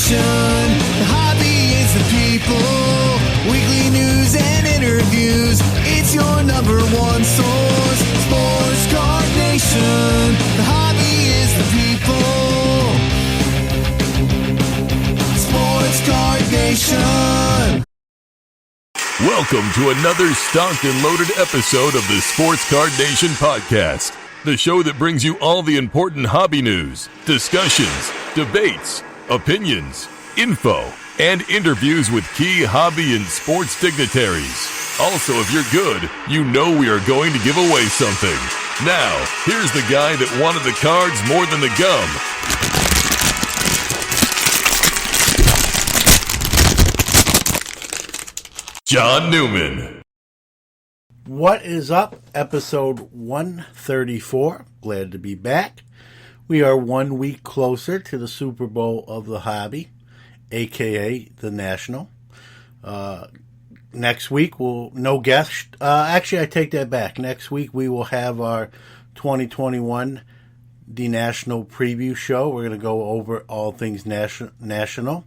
Nation. The hobby is the people. Weekly news and interviews. It's your number one source. Sports Card Nation. The hobby is the people. Sports Card Nation. Welcome to another stocked and loaded episode of the Sports Card Nation podcast, the show that brings you all the important hobby news, discussions, debates, opinions, info, and interviews with key hobby and sports dignitaries. Also, if you're good, you know we are going to give away something. Now, here's the guy that wanted the cards more than the gum. John Newman. What is up? Episode 134. Glad to be back. We are 1 week closer to the Super Bowl of the hobby, aka the National. Next week we'll no guest. Actually, I take that back. Next week we will have our 2021 The National preview show. We're going to go over all things national.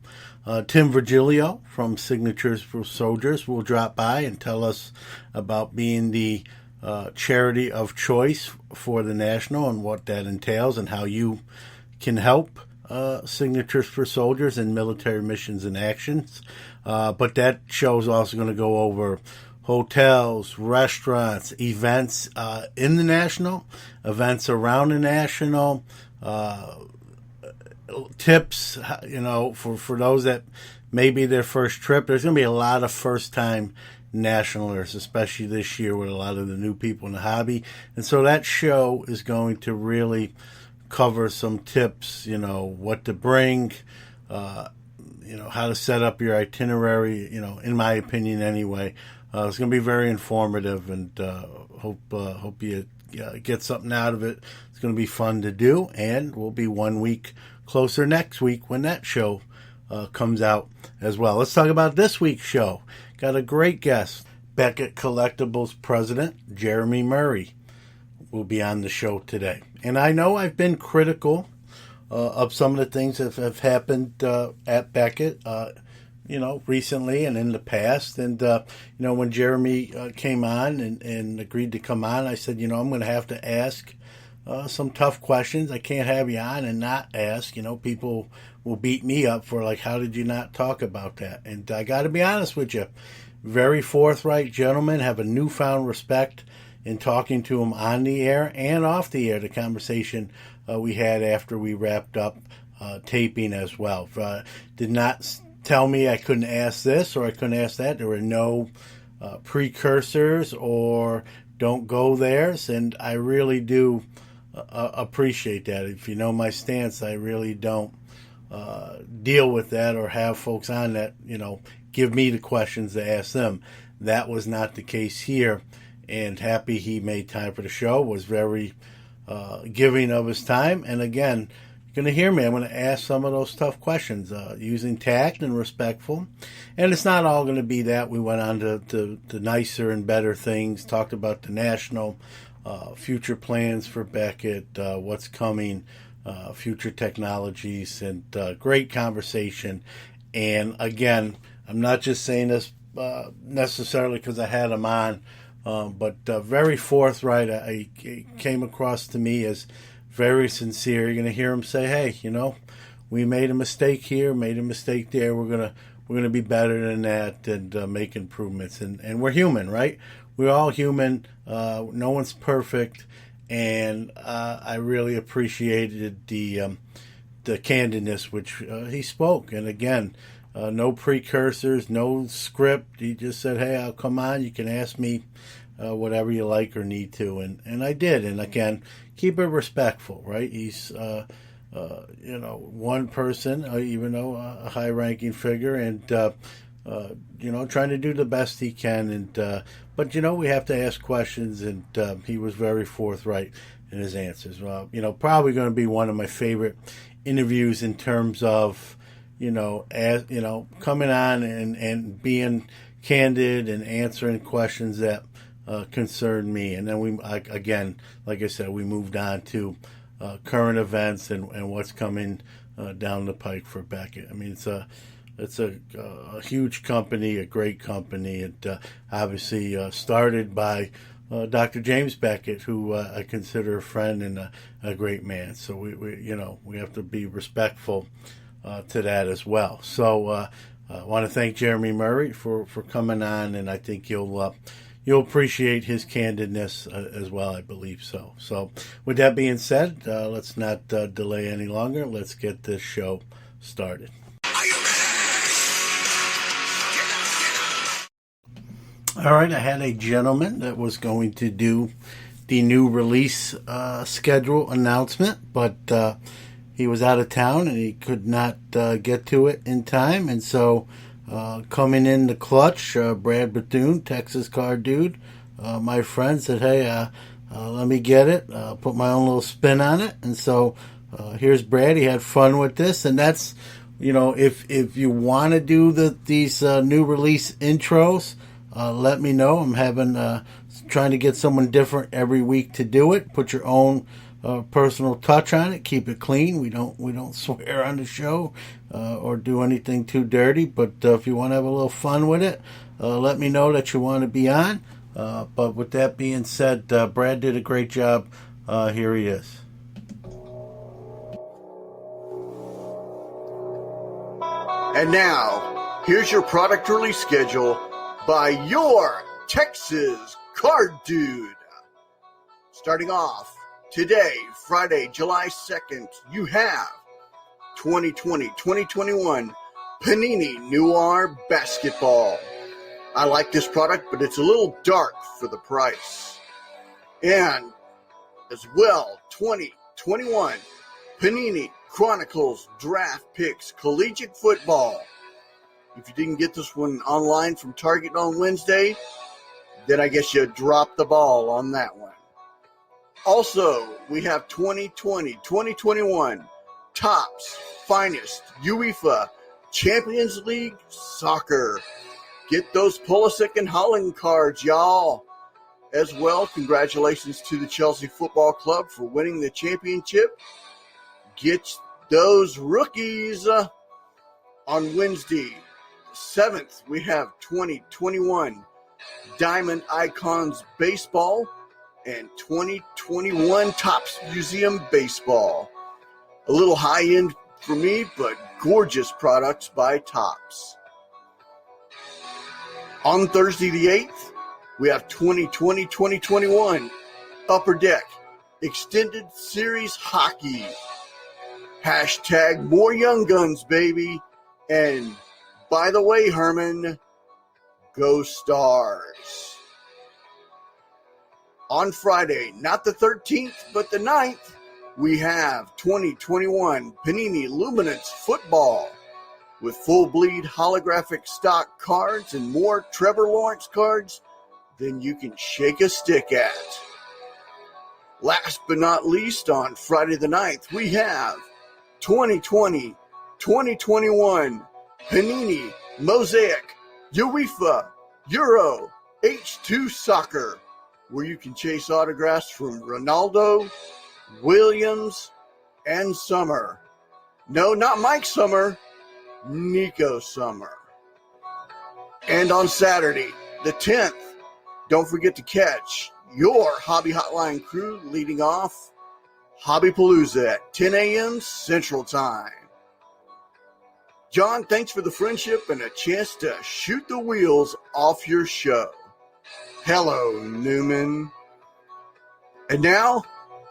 Tim Virgilio from Signatures for Soldiers will drop by and tell us about being the charity of choice for the National and what that entails and how you can help Signatures for Soldiers in military missions and actions. But that show is also going to go over hotels, restaurants, events in the National, events around the National, tips, for those that may be their first trip. There's going to be a lot of first-time nationalers, especially this year with a lot of the new people in the hobby. And so that show is going to really cover some tips, what to bring, how to set up your itinerary, in my opinion anyway. It's going to be very informative, and hope you get something out of it. It's going to be fun to do, and we'll be 1 week closer next week when that show comes out as well. Let's talk about this week's show. Got a great guest. Beckett Collectibles president Jeromy Murray will be on the show today. And I know I've been critical of some of the things that have happened at Beckett, recently and in the past. And, when Jeromy came on and agreed to come on, I said, I'm going to have to ask some tough questions. I can't have you on and not ask. People will beat me up for how did you not talk about that? And I got to be honest with you, very forthright gentleman, have a newfound respect in talking to him on the air and off the air, the conversation we had after we wrapped up taping as well. Did not tell me I couldn't ask this or I couldn't ask that. There were no precursors or don't go there's, and I really do appreciate that. If you know my stance, I really don't deal with that or have folks on that, give me the questions to ask them. That was not the case here, and happy he made time for the show, was very giving of his time. And again, you're going to hear me. I'm going to ask some of those tough questions using tact and respectful. And it's not all going to be that. We went on to nicer and better things, talked about the National, future plans for Beckett, what's coming, future technologies, and great conversation. And again, I'm not just saying this necessarily because I had him on, but very forthright. He came across to me as very sincere. You're going to hear him say, hey, we made a mistake here, made a mistake there. We're going to be better than that and make improvements. And we're human, right? We're all human. No one's perfect. And I really appreciated the candidness which he spoke. And again, no precursors, no script. He just said, hey, I'll come on. You can ask me whatever you like or need to. And I did. And again, keep it respectful, right? He's, one person, even though a high-ranking figure, and, trying to do the best he can. And but, we have to ask questions, and he was very forthright in his answers. Probably going to be one of my favorite interviews in terms of, coming on and being candid and answering questions that concerned me. And then we, again, like I said, we moved on to current events and what's coming down the pike for Beckett. I mean, it's a huge company, a great company. It obviously started by Dr. James Beckett, who I consider a friend and a great man. So we have to be respectful to that as well. So I want to thank Jeromy Murray for coming on, and I think you'll appreciate his candidness as well. I believe so. So with that being said, let's not delay any longer. Let's get this show started. All right, I had a gentleman that was going to do the new release schedule announcement, but he was out of town and he could not get to it in time. And so coming in the clutch, Brad Bethune, Texas car dude, my friend, said, hey, let me get it, put my own little spin on it. And so here's Brad. He had fun with this, and that's, if you want to do these new release intros, let me know. I'm trying to get someone different every week to do it. Put your own personal touch on it. Keep it clean. We don't swear on the show or do anything too dirty. But if you want to have a little fun with it, let me know that you want to be on. But with that being said, Brad did a great job. Here he is. And now, here's your product release schedule by your Texas Card Dude. Starting off today, Friday, July 2nd, you have 2020-2021 Panini Noir Basketball. I like this product, but it's a little dark for the price. And as well, 2021 Panini Chronicles Draft Picks Collegiate Football. If you didn't get this one online from Target on Wednesday, then I guess you dropped the ball on that one. Also, we have 2020-2021 Topps Finest UEFA Champions League Soccer. Get those Pulisic and Holland cards, y'all. As well, congratulations to the Chelsea Football Club for winning the championship. Get those rookies on Wednesday. 7th, we have 2021 Diamond Icons Baseball and 2021 Topps Museum Baseball. A little high-end for me, but gorgeous products by Topps. On Thursday the 8th, we have 2020-2021 Upper Deck Extended Series Hockey. Hashtag more Young Guns, baby. And by the way, Herman, go Stars. On Friday, not the 13th, but the 9th, we have 2021 Panini Luminance Football with full bleed holographic stock cards and more Trevor Lawrence cards than you can shake a stick at. Last but not least, on Friday the 9th, we have 2020-2021 Panini Mosaic UEFA Euro H2 Soccer, where you can chase autographs from Ronaldo, Williams, and Summer. No, not Mike Summer, Nico Summer. And on Saturday, the 10th, don't forget to catch your Hobby Hotline crew leading off Hobbypalooza at 10 a.m. Central Time. John, thanks for the friendship and a chance to shoot the wheels off your show. Hello, Newman. And now,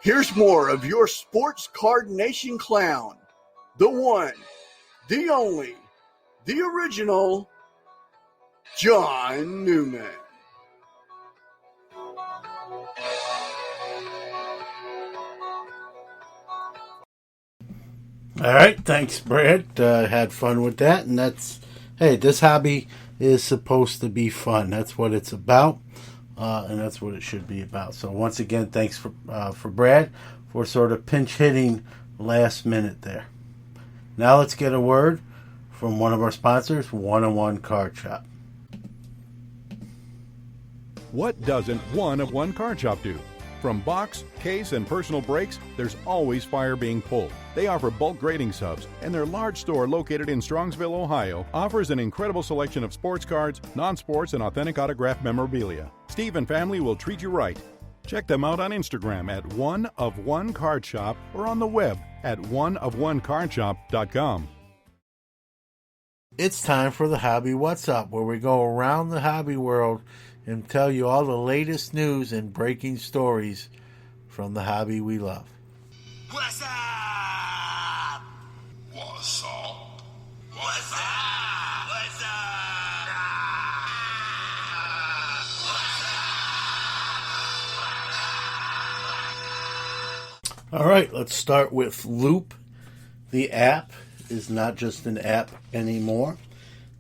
here's more of your Sports Card Nation clown. The one, the only, the original, John Newman. All right, thanks, Brad. Had fun with that, and this hobby is supposed to be fun. That's what it's about, and that's what it should be about. So once again, thanks for Brad for sort of pinch hitting last minute there. Now let's get a word from one of our sponsors, 101 Card Shop. What doesn't 101 Card Shop do? From box, case, and personal brakes, there's always fire being pulled. They offer bulk grading subs, and their large store located in Strongsville, Ohio, offers an incredible selection of sports cards, non-sports, and authentic autographed memorabilia. Steve and family will treat you right. Check them out on Instagram at One of One Card Shop or on the web at oneofonecardshop.com. It's time for the Hobby What's Up, where we go around the hobby world and tell you all the latest news and breaking stories from the hobby we love. What's up? What's up? What's up? What's up? All right, let's start with Loop. The app is not just an app anymore.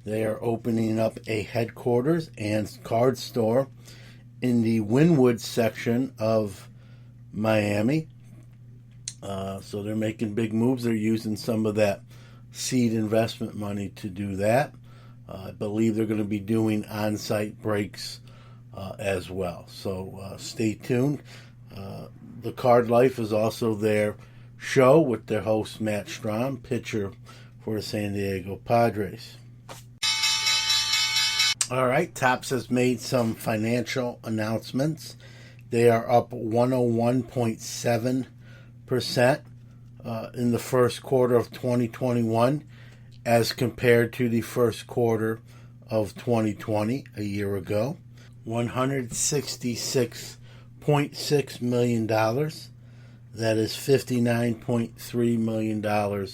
They are opening up a headquarters and card store in the Wynwood section of Miami. So they're making big moves. They're using some of that seed investment money to do that. I believe they're going to be doing on-site breaks as well. So stay tuned. The Card Life is also their show with their host Matt Strom, pitcher for the San Diego Padres. All right, Topps has made some financial announcements. They are up 101.7% in the first quarter of 2021 as compared to the first quarter of 2020, a year ago. $166.6 million. That is $59.3 million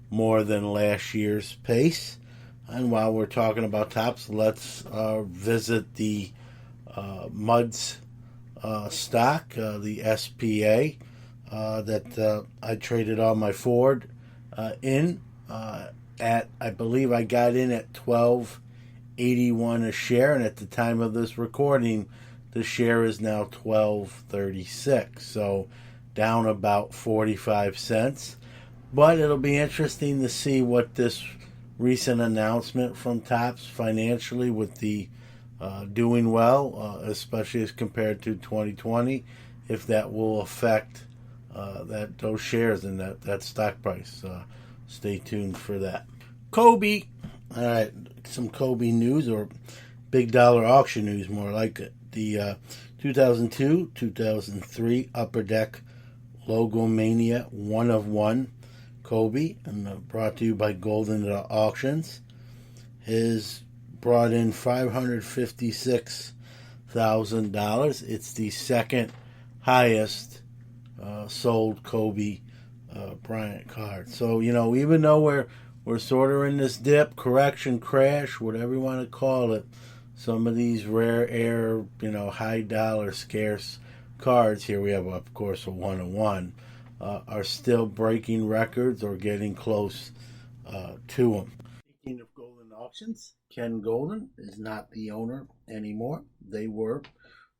more than last year's pace. And while we're talking about Topps, let's visit the Muds stock, the SPA, that I traded all my Ford in at, I believe I got in at $12.81 a share, and at the time of this recording, the share is now $12.36, so down about 45 cents. But it'll be interesting to see what this recent announcement from Topps financially with the doing well, especially as compared to 2020, if that will affect those shares and that stock price. Stay tuned for that. Kobe. All right, some Kobe news, or big dollar auction news more like it. The 2002-2003 Upper Deck Logomania 1 of 1 Kobe, and brought to you by Golden Auctions, has brought in $556,000. It's the second highest sold Kobe Bryant card. So, even though we're sort of in this dip, correction, crash, whatever you want to call it, some of these rare air, high dollar scarce cards, here we have, of course, a 1 of 1, are still breaking records or getting close to them. Speaking of Golden Auctions, Ken Golden is not the owner anymore. They were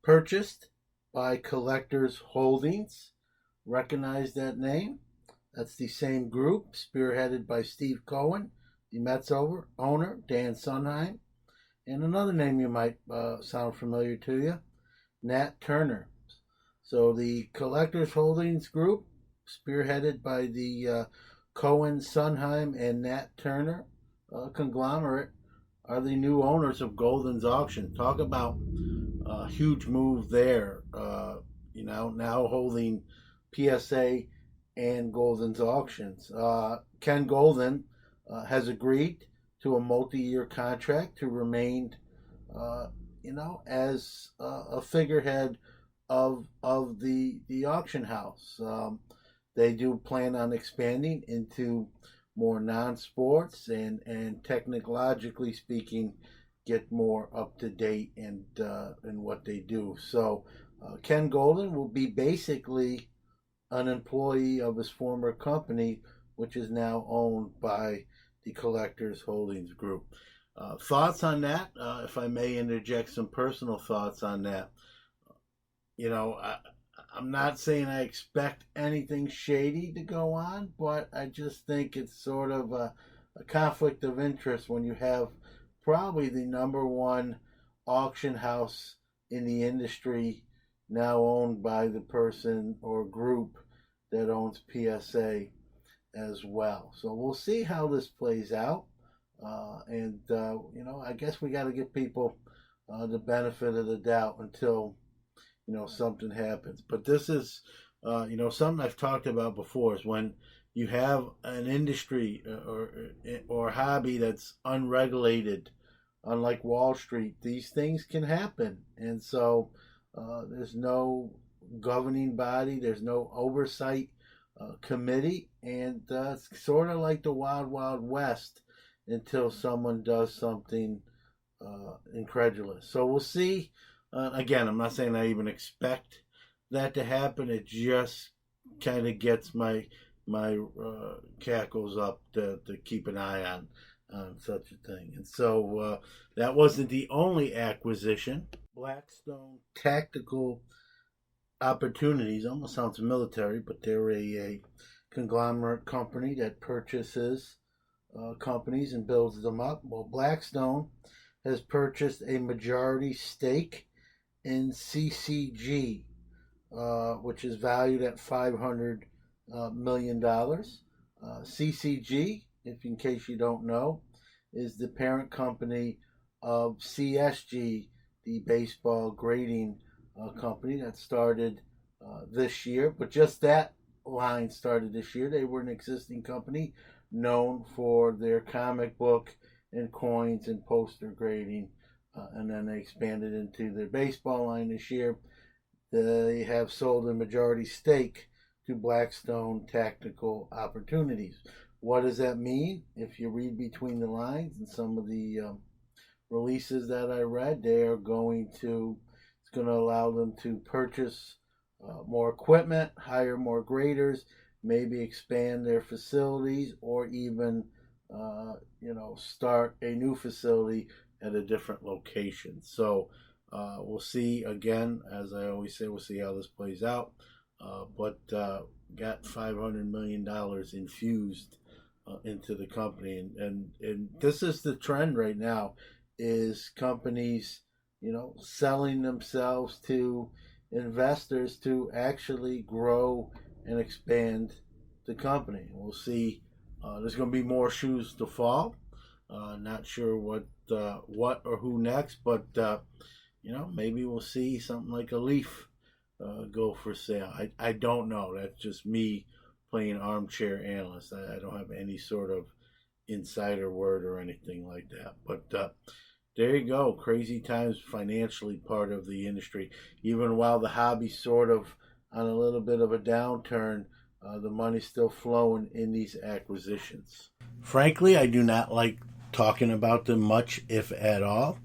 purchased by Collectors Holdings. Recognize that name? That's the same group, spearheaded by Steve Cohen, the Mets owner, Dan Sunheim, and another name you might sound familiar to you, Nat Turner. So the Collectors Holdings Group, spearheaded by the Cohen, Sunheim, and Nat Turner conglomerate, are the new owners of Golden's Auction. Talk about a huge move there. Now holding PSA and Golden's Auctions. Ken Golden has agreed to a multi-year contract to remain, as a figurehead of the auction house. They do plan on expanding into more non-sports and technologically speaking, get more up to date in what they do. So Ken Golden will be basically an employee of his former company, which is now owned by the Collectors Holdings Group. Thoughts on that? If I may interject some personal thoughts on that. I'm not saying I expect anything shady to go on, but I just think it's sort of a conflict of interest when you have probably the number one auction house in the industry now owned by the person or group that owns PSA as well. So we'll see how this plays out. I guess we got to give people the benefit of the doubt until, something happens. But this is, something I've talked about before is when you have an industry or hobby that's unregulated, unlike Wall Street, these things can happen. And so there's no governing body, there's no oversight committee, and it's sort of like the Wild Wild West until someone does something incredulous. So we'll see. Again, I'm not saying I even expect that to happen. It just kind of gets my cackles up to keep an eye on such a thing. And so that wasn't the only acquisition. Blackstone Tactical Opportunities, almost sounds military, but they're a conglomerate company that purchases companies and builds them up. Well, Blackstone has purchased a majority stake in CCG, which is valued at $500 million. CCG, in case you don't know, is the parent company of CSG, the baseball grading company that started this year. But just that line started this year. They were an existing company known for their comic book and coins and poster grading, and then they expanded into their baseball line this year. They have sold a majority stake to Blackstone Tactical Opportunities. What does that mean? If you read between the lines and some of the releases that I read, it's going to allow them to purchase more equipment, hire more graders, maybe expand their facilities, or even start a new facility at a different location. So we'll see. Again, as I always say, we'll see how this plays out. But got $500 million infused into the company, and this is the trend right now: is companies, selling themselves to investors to actually grow and expand the company. We'll see. There's going to be more shoes to fall. Not sure what or who next, but maybe we'll see something like a Leaf go for sale. I don't know. That's just me playing armchair analyst. I don't have any sort of insider word or anything like that. But there you go. Crazy times financially, part of the industry. Even while the hobby's sort of on a little bit of a downturn, the money's still flowing in these acquisitions. Frankly, I do not like talking about them much, if at all.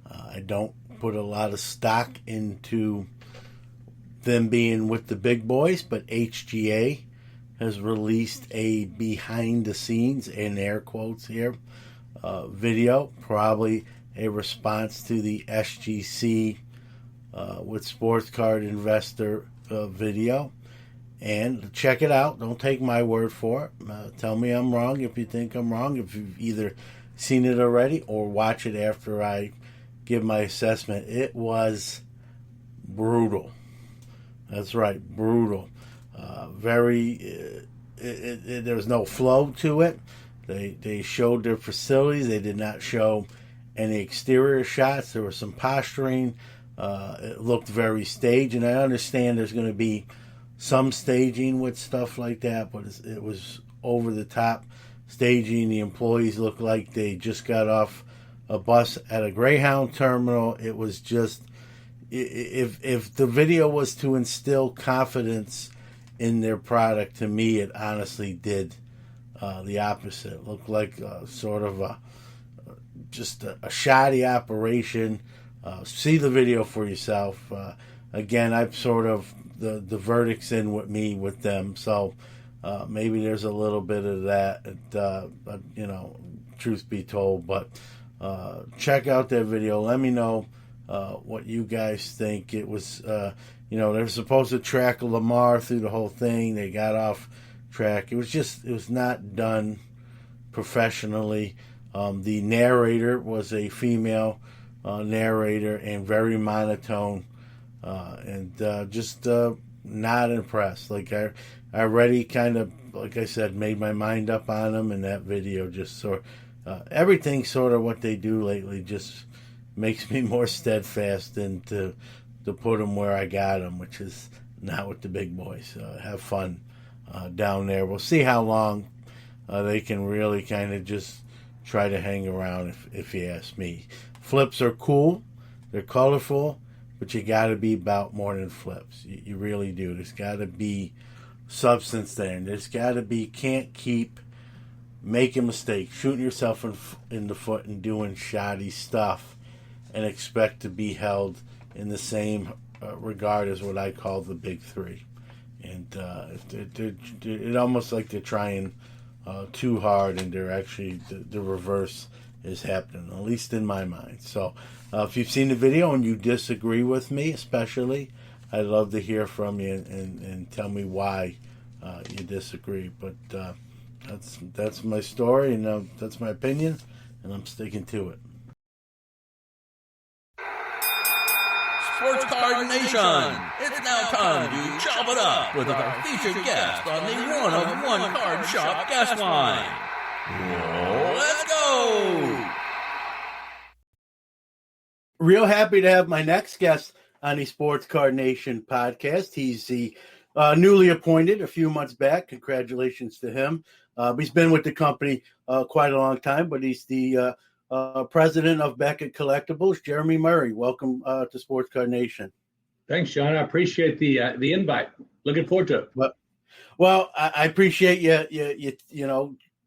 I don't put a lot of stock into them being with the big boys, but HGA has released a behind the scenes, in air quotes here, video, probably a response to the SGC with Sports Card Investor video. And check it out. Don't take my word for it. Tell me I'm wrong if you think I'm wrong, if you've either seen it already or watch it after I give my assessment. It was brutal. That's right, brutal. There was no flow to it. They showed their facilities. They did not show any exterior shots. There was some posturing. It looked very staged, and I understand there's going to be some staging with stuff like that, but it was over the top staging. The employees looked like they just got off a bus at a Greyhound terminal. It was just, if the video was to instill confidence in their product, to me it honestly did the opposite. It looked like sort of a shoddy operation. See the video for yourself. Again, I've sort of the verdict's in with me with them, so maybe there's a little bit of that, truth be told. But check out that video. Let me know what you guys think. It was, they're supposed to track Lamar through the whole thing. They got off track. It was not done professionally. The narrator was a female narrator and very monotone. Just not impressed. Like I already kind of, like I said, made my mind up on them, and that video just everything sort of what they do lately just makes me more steadfast than to put them where I got them, which is not with the big boys. Have fun down there. We'll see how long they can really kind of just try to hang around, if you ask me. Flips are cool. They're colorful. But you got to be about more than flips. You really do. There's got to be substance there. And there's got to be, can't keep making mistakes, shooting yourself in the foot and doing shoddy stuff and expect to be held in the same regard as what I call the big three. And it's almost like they're trying too hard, and they're actually, the reverse is happening, at least in my mind. So if you've seen the video and you disagree with me, especially, I'd love to hear from you and tell me why you disagree. But that's my story, and that's my opinion, and I'm sticking to it. Sports Card Nation, it's now time to chop it up with our featured guest on the one-of-one card shop guest line. Let's go! Real happy to have my next guest on the Sports Card Nation podcast. He's the newly appointed a few months back. Congratulations to him. He's been with the company quite a long time, but he's the president of Beckett Collectibles. Jeromy Murray, welcome to Sports Card Nation. Thanks, John. I appreciate the invite. Looking forward to it. Well, I appreciate you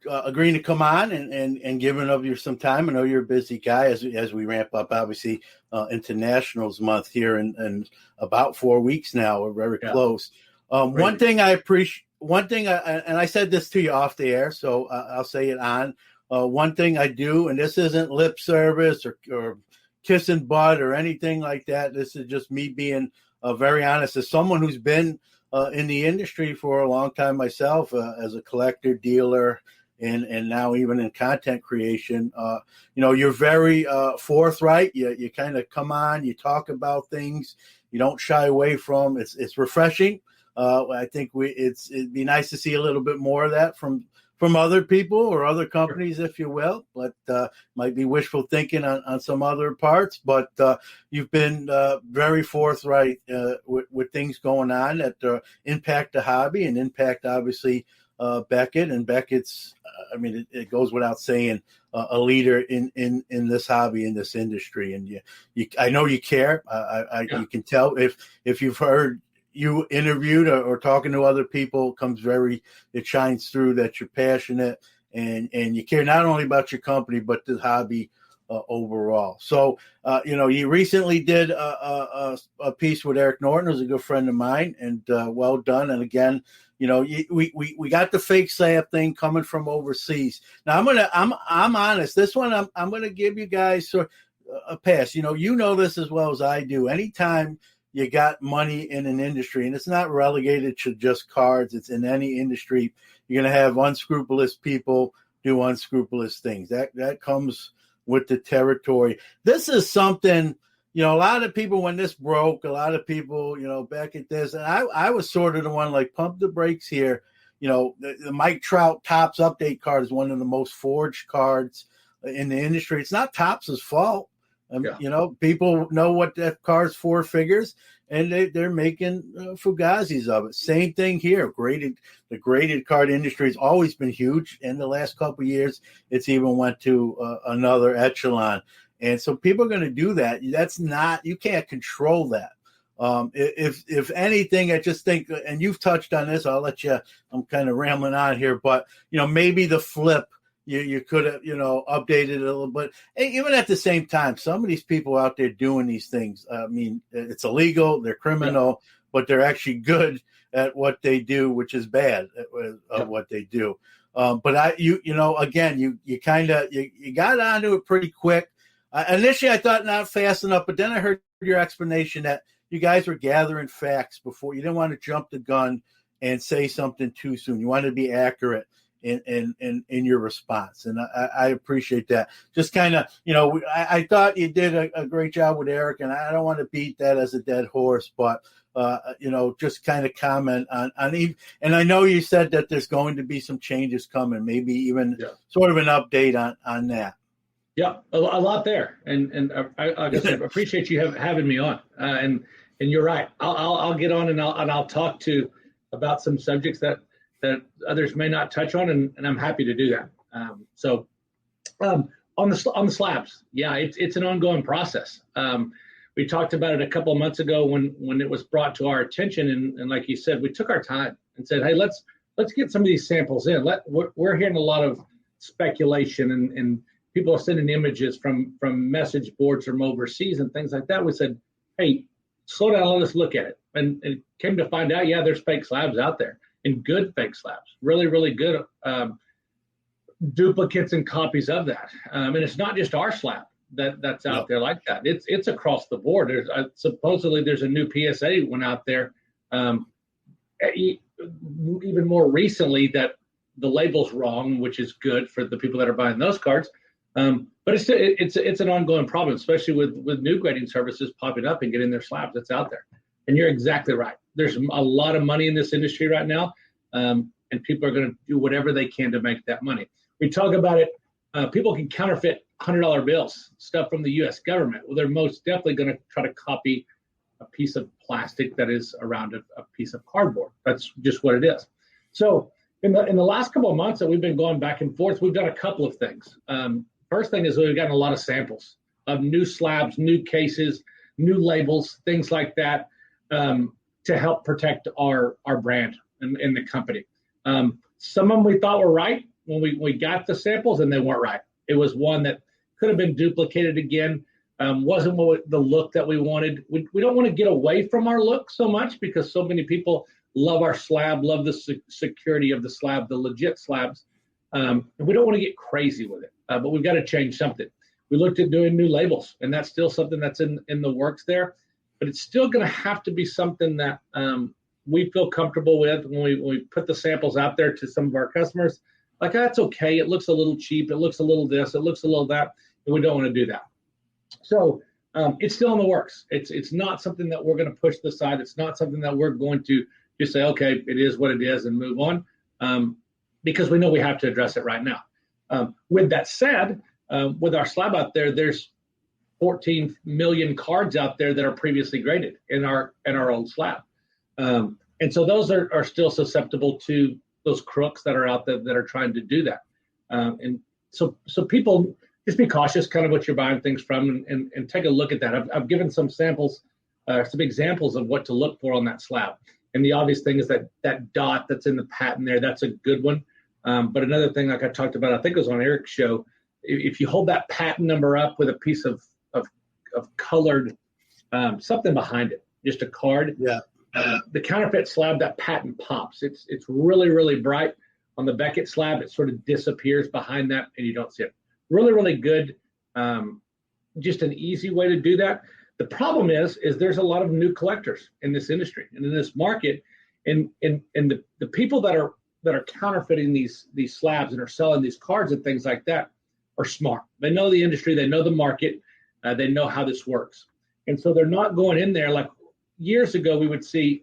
agreeing to come on and giving up some time. I know you're a busy guy as we ramp up, obviously, into Nationals month here in about 4 weeks now. We're very close. One thing I appreciate, and I said this to you off the air, so I'll say it on. One thing I do, and this isn't lip service or kissing butt or anything like that. This is just me being very honest. As someone who's been in the industry for a long time myself, as a collector, dealer, and now even in content creation, you're very forthright. You kind of come on, you talk about things, you don't shy away from. It's refreshing. I think it'd be nice to see a little bit more of that from other people or other companies, if you will, but might be wishful thinking on some other parts. But you've been very forthright with things going on that impact the hobby and impact, obviously, Beckett. And Beckett's, it goes without saying, a leader in this hobby, in this industry. And I know you care. You can tell if you've heard you interviewed or talking to other people, it shines through that you're passionate and you care not only about your company, but the hobby overall. So, you recently did a piece with Eric Norton, who's a good friend of mine, and well done. And again, we got the fake slab thing coming from overseas. Now I'm honest. This one, I'm going to give you guys a pass. You know this as well as I do. Anytime you got money in an industry, and it's not relegated to just cards, it's in any industry, you're going to have unscrupulous people do unscrupulous things. That comes with the territory. This is something, a lot of people, when this broke, a lot of people, back at this, and I was sort of the one like, pump the brakes here. The Mike Trout Topps update card is one of the most forged cards in the industry. It's not Topps' fault. People know what that card's for, figures, and they're making fugazis of it. Same thing here. The graded card industry has always been huge. In the last couple of years, it's even went to another echelon. And so people are going to do that. You can't control that. If anything, I just think, and you've touched on this, I'll let you, I'm kind of rambling on here, but, maybe the flip, you could have, updated it a little bit. And even at the same time, some of these people out there doing these things, it's illegal, they're criminal, but they're actually good at what they do, which is bad at what they do. But you got onto it pretty quick. Initially, I thought not fast enough, but then I heard your explanation that you guys were gathering facts before. You didn't want to jump the gun and say something too soon. You wanted to be accurate in your response. And I appreciate that. Just kind of, I thought you did a great job with Eric, and I don't want to beat that as a dead horse, but just kind of comment on and I know you said that there's going to be some changes coming, maybe even sort of an update on that. Yeah, a lot there, and I appreciate you having me on. And you're right. I'll get on and I'll talk about some subjects that others may not touch on, and I'm happy to do that. On the slabs, it's an ongoing process. We talked about it a couple of months ago when it was brought to our attention, and like you said, we took our time and said, hey, let's get some of these samples in. We're hearing a lot of speculation and people are sending images from message boards from overseas and things like that. We said, hey, slow down, let us look at it. And it came to find out, there's fake slabs out there, and good fake slabs, really, really good duplicates and copies of that. And it's not just our slab that's out there like that. It's across the board. Supposedly there's a new PSA went out there even more recently that the label's wrong, which is good for the people that are buying those cards. But it's an ongoing problem, especially with new grading services popping up and getting their slabs that's out there. And you're exactly right. There's a lot of money in this industry right now, and people are going to do whatever they can to make that money. We talk about it. People can counterfeit $100 bills, stuff from the U.S. government. Well, they're most definitely going to try to copy a piece of plastic that is around a piece of cardboard. That's just what it is. So in the last couple of months that we've been going back and forth, we've done a couple of things. First thing is we've gotten a lot of samples of new slabs, new cases, new labels, things like that, to help protect our brand and the company. Some of them we thought were right when we got the samples, and they weren't right. It was one that could have been duplicated again, wasn't the look that we wanted. We don't want to get away from our look so much because so many people love our slab, love the security of the slab, the legit slabs. And we don't want to get crazy with it, but we've got to change something. We looked at doing new labels, and that's still something that's in the works there, but it's still going to have to be something that we feel comfortable with when we put the samples out there to some of our customers. Like, that's okay. It looks a little cheap. It looks a little this. It looks a little that, and we don't want to do that. So it's still in the works. It's not something that we're going to push to the side. It's not something that we're going to just say, okay, it is what it is and move on. Because we know we have to address it right now. With that said, with our slab out there, there's 14 million cards out there that are previously graded in our old slab. And so those are still susceptible to those crooks that are out there that are trying to do that. And so people just be cautious kind of what you're buying things from and take a look at that. I've given some samples, some examples of what to look for on that slab. And the obvious thing is that dot that's in the patent there, that's a good one. But another thing, like I talked about, I think it was on Eric's show, if you hold that patent number up with a piece of colored something behind it, just a card, the counterfeit slab, that patent pops. It's really, really bright. On the Beckett slab, it sort of disappears behind that, and you don't see it. Really, really good. Just an easy way to do that. The problem is there's a lot of new collectors in this industry and in this market, and the people that are counterfeiting these slabs and are selling these cards and things like that are smart. They know the industry, they know the market, they know how this works, and so they're not going in there like years ago. We would see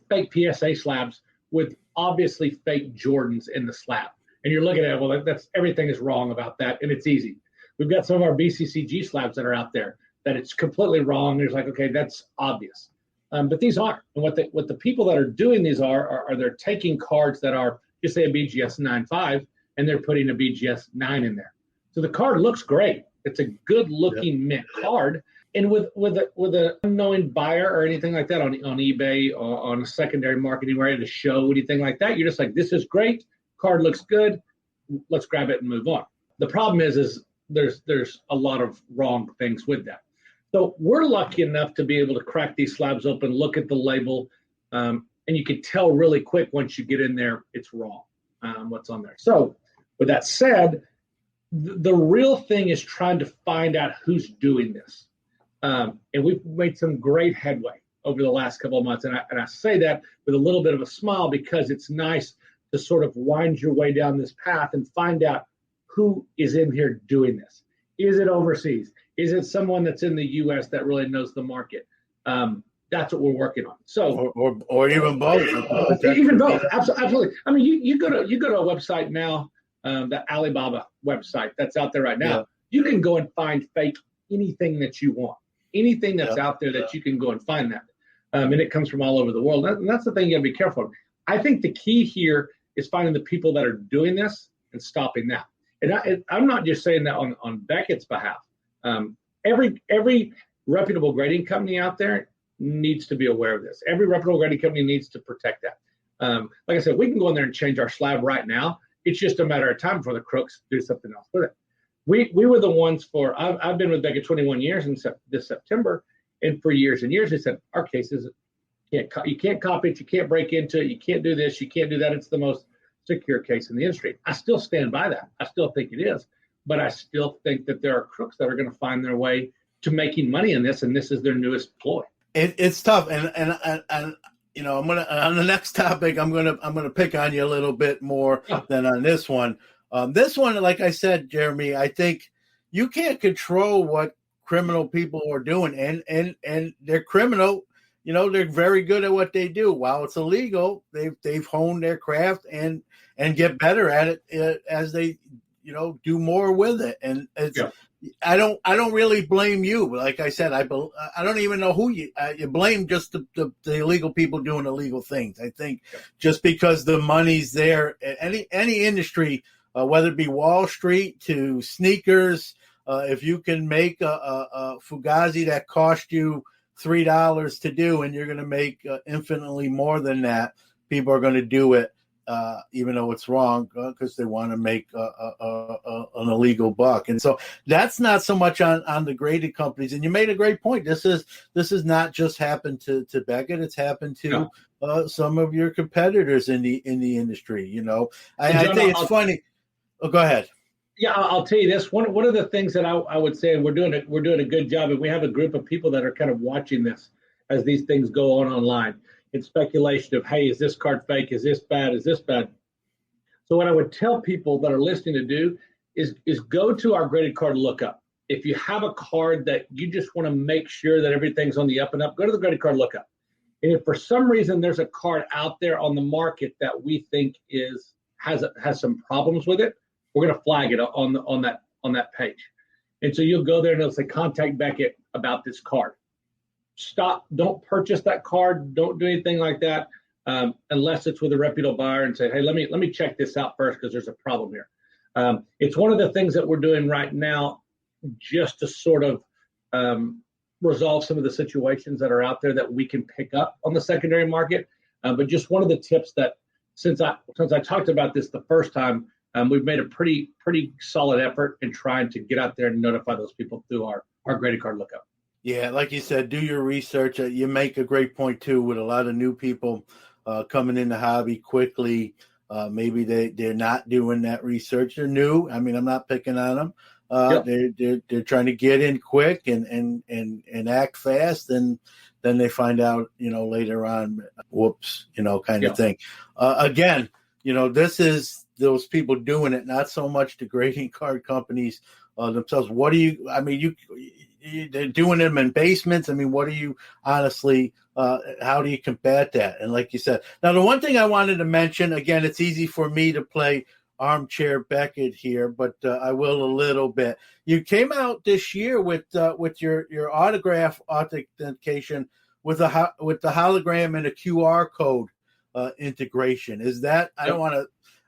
fake PSA slabs with obviously fake Jordans in the slab, and you're looking at it, well, that's everything is wrong about that, and it's easy. We've got some of our BCCG slabs that are out there that it's completely wrong. There's like, okay, that's obvious. But these aren't. And what the people that are doing these are they're taking cards that are, just say a BGS 9.5, and they're putting a BGS 9 in there. So the card looks great. It's a good looking mint card. And with an unknowing buyer or anything like that on eBay or on a secondary market, anywhere at a show, anything like that, you're just like, this is great. Card looks good. Let's grab it and move on. The problem is there's a lot of wrong things with that. So we're lucky enough to be able to crack these slabs open, look at the label, and you can tell really quick once you get in there, it's wrong, what's on there. So with that said, the real thing is trying to find out who's doing this. And we've made some great headway over the last couple of months. And I say that with a little bit of a smile because it's nice to sort of wind your way down this path and find out who is in here doing this. Is it overseas? Is it someone that's in the U.S. that really knows the market? That's what we're working on. So, or even both. Even both, absolutely. I mean, you go to a website now, the Alibaba website that's out there right now. Yeah. You can go and find fake anything that you want, anything that's out there that you can go and find that, and it comes from all over the world. And that's the thing you got to be careful of. I think the key here is finding the people that are doing this and stopping that. And I'm not just saying that on Beckett's behalf. Every reputable grading company out there needs to be aware of this. Every reputable grading company needs to protect that. Like I said, we can go in there and change our slab right now. It's just a matter of time before the crooks do something else with it. We were the ones I've been with Beckett 21 years in this September, and for years and years they said our cases you can't copy it, you can't break into it, you can't do this, you can't do that. It's the most secure case in the industry. I still stand by that. I still think it is, but I still think that there are crooks that are going to find their way to making money in this, and this is their newest ploy. It's tough, and you know, I'm gonna on the next topic. I'm gonna pick on you a little bit more than on this one. This one, like I said, Jeromy, I think you can't control what criminal people are doing, and they're criminal. You know, they're very good at what they do. While it's illegal, they've honed their craft and get better at it as they, you know, do more with it. And it's, I don't really blame you. But like I said, I don't even know who you blame. Just the illegal people doing illegal things. I think just because the money's there, any industry, whether it be Wall Street to sneakers, if you can make a Fugazi that cost you $3 to do, and you're going to make infinitely more than that, people are going to do it, even though it's wrong, because they want to make an illegal buck. And so that's not so much on the graded companies. And you made a great point. This is not just happened to Beckett. It's happened to some of your competitors in the industry. You know, I think it's funny. Oh, go ahead. Yeah, I'll tell you this. One of the things that I would say, and we're doing a good job, and we have a group of people that are kind of watching this as these things go on online. It's speculation of, hey, is this card fake? Is this bad? Is this bad? So what I would tell people that are listening to do is go to our graded card lookup. If you have a card that you just want to make sure that everything's on the up and up, go to the graded card lookup. And if for some reason there's a card out there on the market that we think has some problems with it, we're going to flag it on that page. And so you'll go there and it'll say, contact Beckett about this card. Stop, don't purchase that card. Don't do anything like that unless it's with a reputable buyer, and say, hey, let me check this out first because there's a problem here. It's one of the things that we're doing right now just to sort of resolve some of the situations that are out there that we can pick up on the secondary market. But just one of the tips that since I talked about this the first time, we've made a pretty solid effort in trying to get out there and notify those people through our graded card lookup. Yeah, like you said, do your research. You make a great point, too, with a lot of new people coming in the hobby quickly. Maybe they're not doing that research. They're new. I mean, I'm not picking on them. They're trying to get in quick and act fast, and then they find out, you know, later on, whoops, you know, kind of thing. Again, you know, this is those people doing it, not so much the grading card companies themselves. What do you? I mean, they're doing them in basements. I mean, what do you honestly? How do you combat that? And like you said, now the one thing I wanted to mention, again, it's easy for me to play armchair Beckett here, but I will a little bit. You came out this year with your autograph authentication with the hologram and a QR code integration. Is that?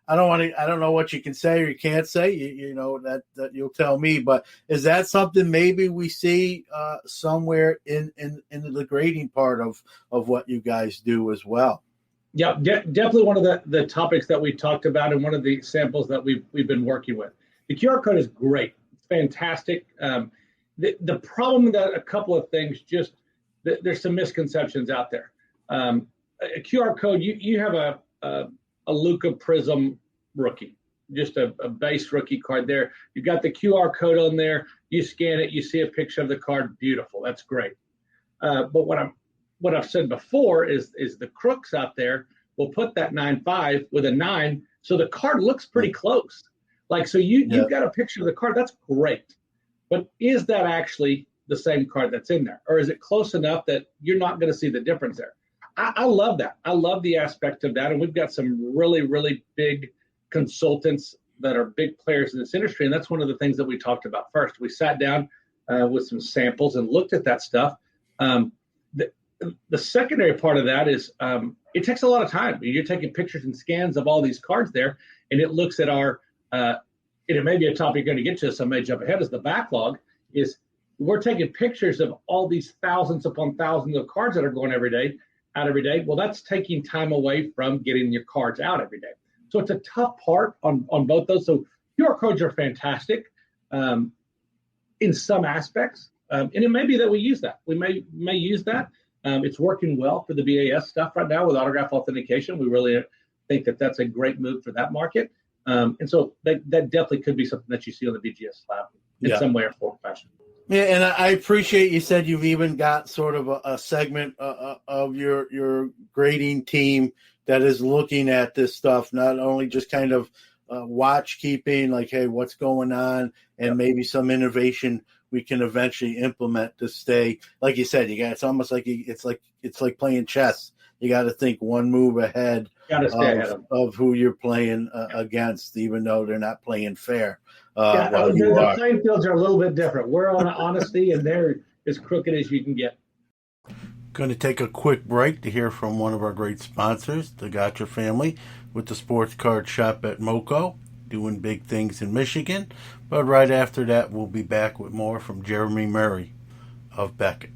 I don't know what you can say or you can't say. You know that you'll tell me. But is that something maybe we see somewhere in the grading part of what you guys do as well? Yeah, definitely one of the topics that we talked about and one of the samples that we've been working with. The QR code is great. It's fantastic. The problem with that, a couple of things, just there's some misconceptions out there. A QR code, you have a Luca Prism rookie, just a base rookie card there. You've got the QR code on there. You scan it, you see a picture of the card. Beautiful. That's great. But what I've said before is the crooks out there we'll put that 9.5 with a 9, so the card looks pretty close. Like, so you've got a picture of the card. That's great. But is that actually the same card that's in there? Or is it close enough that you're not going to see the difference there? I love that. I love the aspect of that. And we've got some really, really big consultants that are big players in this industry. And that's one of the things that we talked about first. We sat down with some samples and looked at that stuff. The secondary part of that is it takes a lot of time. You're taking pictures and scans of all these cards there, and it looks at our and it may be a topic you're going to get to, so I may jump ahead, is the backlog. Is we're taking pictures of all these thousands upon thousands of cards that are going out every day. Well, that's taking time away from getting your cards out every day. So it's a tough part on both those. So QR codes are fantastic in some aspects, and it may be that we use that. We may use that. It's working well for the BAS stuff right now with autograph authentication. We really think that that's a great move for that market. And so that definitely could be something that you see on the BGS slab in some way or form fashion. Yeah, and I appreciate you said you've even got sort of a segment of your grading team that is looking at this stuff, not only just kind of watch keeping, like, hey, what's going on, and maybe some innovation we can eventually implement to stay. Like you said, it's almost like it's like playing chess. You got to think one move ahead of who you're playing against, even though they're not playing fair. The playing fields are a little bit different. We're on honesty, and they're as crooked as you can get. Going to take a quick break to hear from one of our great sponsors, the Gotcha family, with the sports card shop at MoCo, doing big things in Michigan. But right after that, we'll be back with more from Jeromy Murray of Beckett.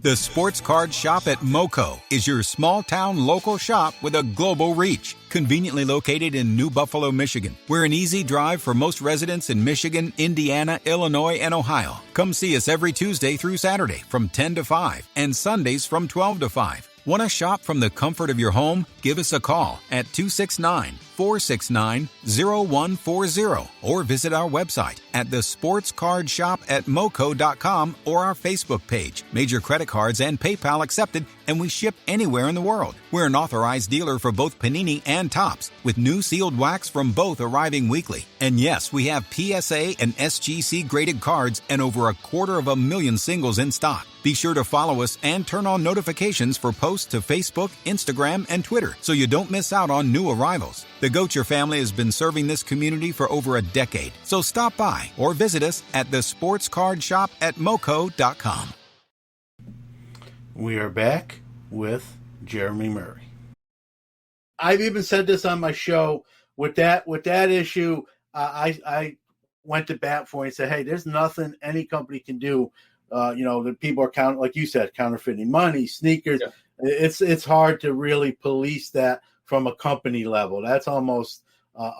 The Sports Card Shop at MoCo is your small-town local shop with a global reach. Conveniently located in New Buffalo, Michigan. We're an easy drive for most residents in Michigan, Indiana, Illinois, and Ohio. Come see us every Tuesday through Saturday from 10 to 5 and Sundays from 12 to 5. Want to shop from the comfort of your home? Give us a call at 269-469-0140 or visit our website at thesportscardshop@moco.com or our Facebook page. Major credit cards and PayPal accepted, and we ship anywhere in the world. We're an authorized dealer for both Panini and Topps, with new sealed wax from both arriving weekly. And yes, we have PSA and SGC graded cards and over 250,000 singles in stock. Be sure to follow us and turn on notifications for posts to Facebook, Instagram, and Twitter so you don't miss out on new arrivals. The Gocher family has been serving this community for over a decade, so stop by or visit us at thesportscardshop@moco.com. We are back with Jeromy Murray. I've even said this on my show with that issue. I went to bat for it and said, hey, there's nothing any company can do. The people are like you said, counterfeiting money, sneakers. Yeah. It's hard to really police that from a company level. That's almost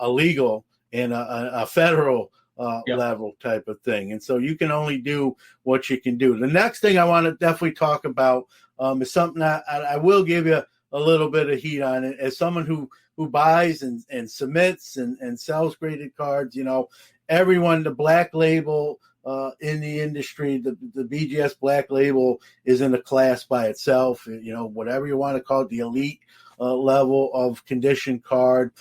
illegal in a federal level type of thing. And so you can only do what you can do. The next thing I want to definitely talk about is something that I will give you a little bit of heat on it. As someone who buys and submits and sells graded cards, everyone, the black label in the industry, the BGS black label is in a class by itself. Whatever you want to call it, the elite level of condition card.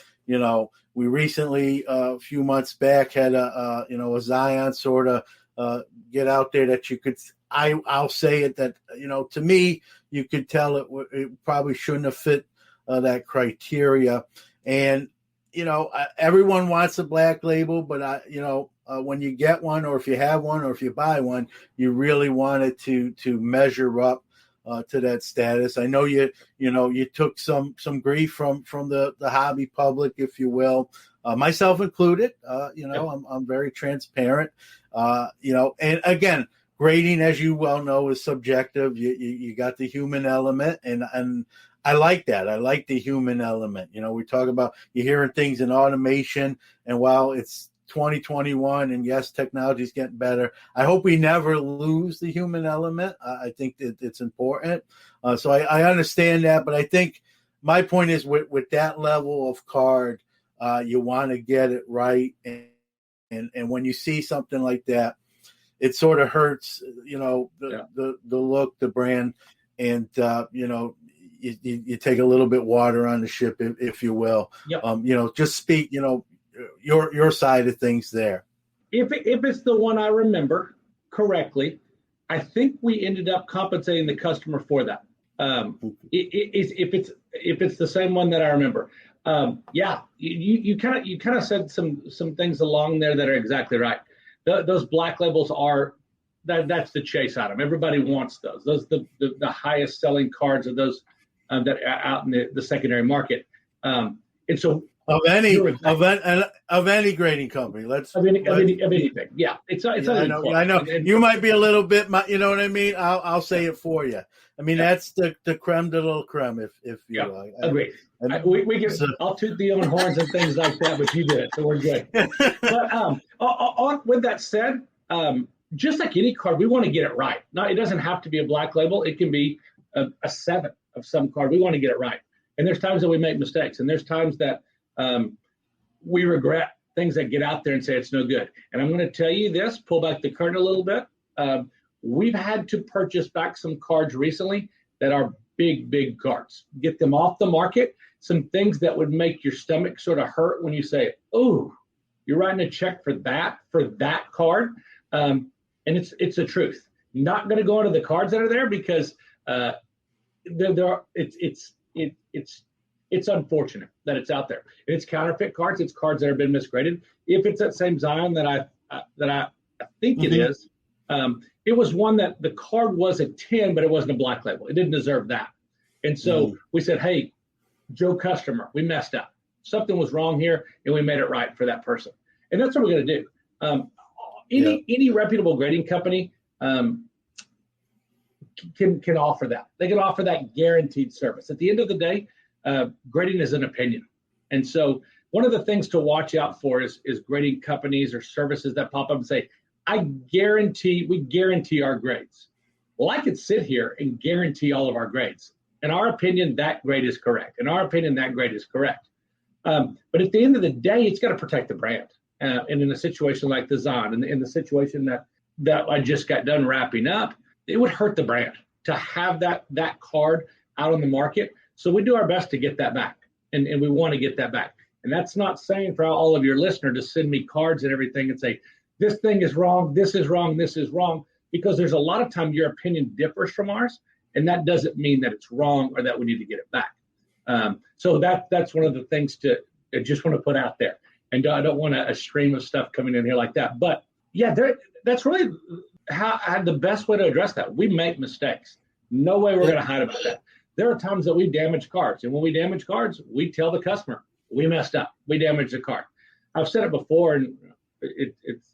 We recently, a few months back, had a Zion sort of get out there that you could. I'll say it that to me you could tell it probably shouldn't have fit that criteria, and everyone wants a black label, but when you get one, or if you have one, or if you buy one, you really want it to measure up to that status. I know you took some grief from the hobby public, if you will, myself included. I'm very transparent. And again, grading, as you well know, is subjective. You got the human element, and I like that. I like the human element. We talk about you're hearing things in automation, and while it's 2021 and yes, technology is getting better, I hope we never lose the human element. I think that it's important. So I understand that, but I think my point is with that level of card, you want to get it right. And when you see something like that, it sort of hurts, the look, the brand, and, you take a little bit water on the ship, if you will. Yep. Just speak, your side of things there. If it's the one I remember correctly, I think we ended up compensating the customer for that. If it's the same one that I remember, you kind of said some things along there that are exactly right. Those black labels are that's the chase item. Everybody wants those. Those the highest selling cards of those that are out in the secondary market. And so of any grading company, of anything. Yeah, I know. You might be a little bit, you know what I mean. I'll say it for you. I mean, that's the creme de la creme. If you like, agree. We can. I'll toot the own horns and things like that, but you did it, so we're good. But with that said, just like any card, we want to get it right. Now, it doesn't have to be a black label. It can be a 7 of some card. We want to get it right. And there's times that we make mistakes, and there's times that we regret things that get out there and say it's no good. And I'm going to tell you this, pull back the curtain a little bit. We've had to purchase back some cards recently that are big cards, get them off the market. Some things that would make your stomach sort of hurt when you say, oh, you're writing a check for that card. And it's the truth. Not going to go into the cards that are there because it's unfortunate that it's out there. And it's counterfeit cards. It's cards that have been misgraded. If it's that same Zion that I think it is, it was one that the card was a 10, but it wasn't a black label. It didn't deserve that. And so we said, hey, Joe customer, we messed up. Something was wrong here, and we made it right for that person. And that's what we're going to do. Any reputable grading company can offer that. They can offer that guaranteed service. At the end of the day, grading is an opinion. And so one of the things to watch out for is grading companies or services that pop up and say, we guarantee our grades. Well, I could sit here and guarantee all of our grades. In our opinion, that grade is correct. In our opinion, that grade is correct. But at the end of the day, it's got to protect the brand. And in a situation like the Zion, and in the situation that I just got done wrapping up, it would hurt the brand to have that card out on the market. So we do our best to get that back, and we want to get that back. And that's not saying for all of your listeners to send me cards and everything and say, this thing is wrong, this is wrong, this is wrong, because there's a lot of time your opinion differs from ours, and that doesn't mean that it's wrong or that we need to get it back. So that's one of the things I just want to put out there. And I don't want a stream of stuff coming in here like that. But yeah, that's really how the best way to address that. We make mistakes. No way we're going to hide about that. There are times that we damage cards. And when we damage cards, we tell the customer, we messed up. We damaged the card. I've said it before, and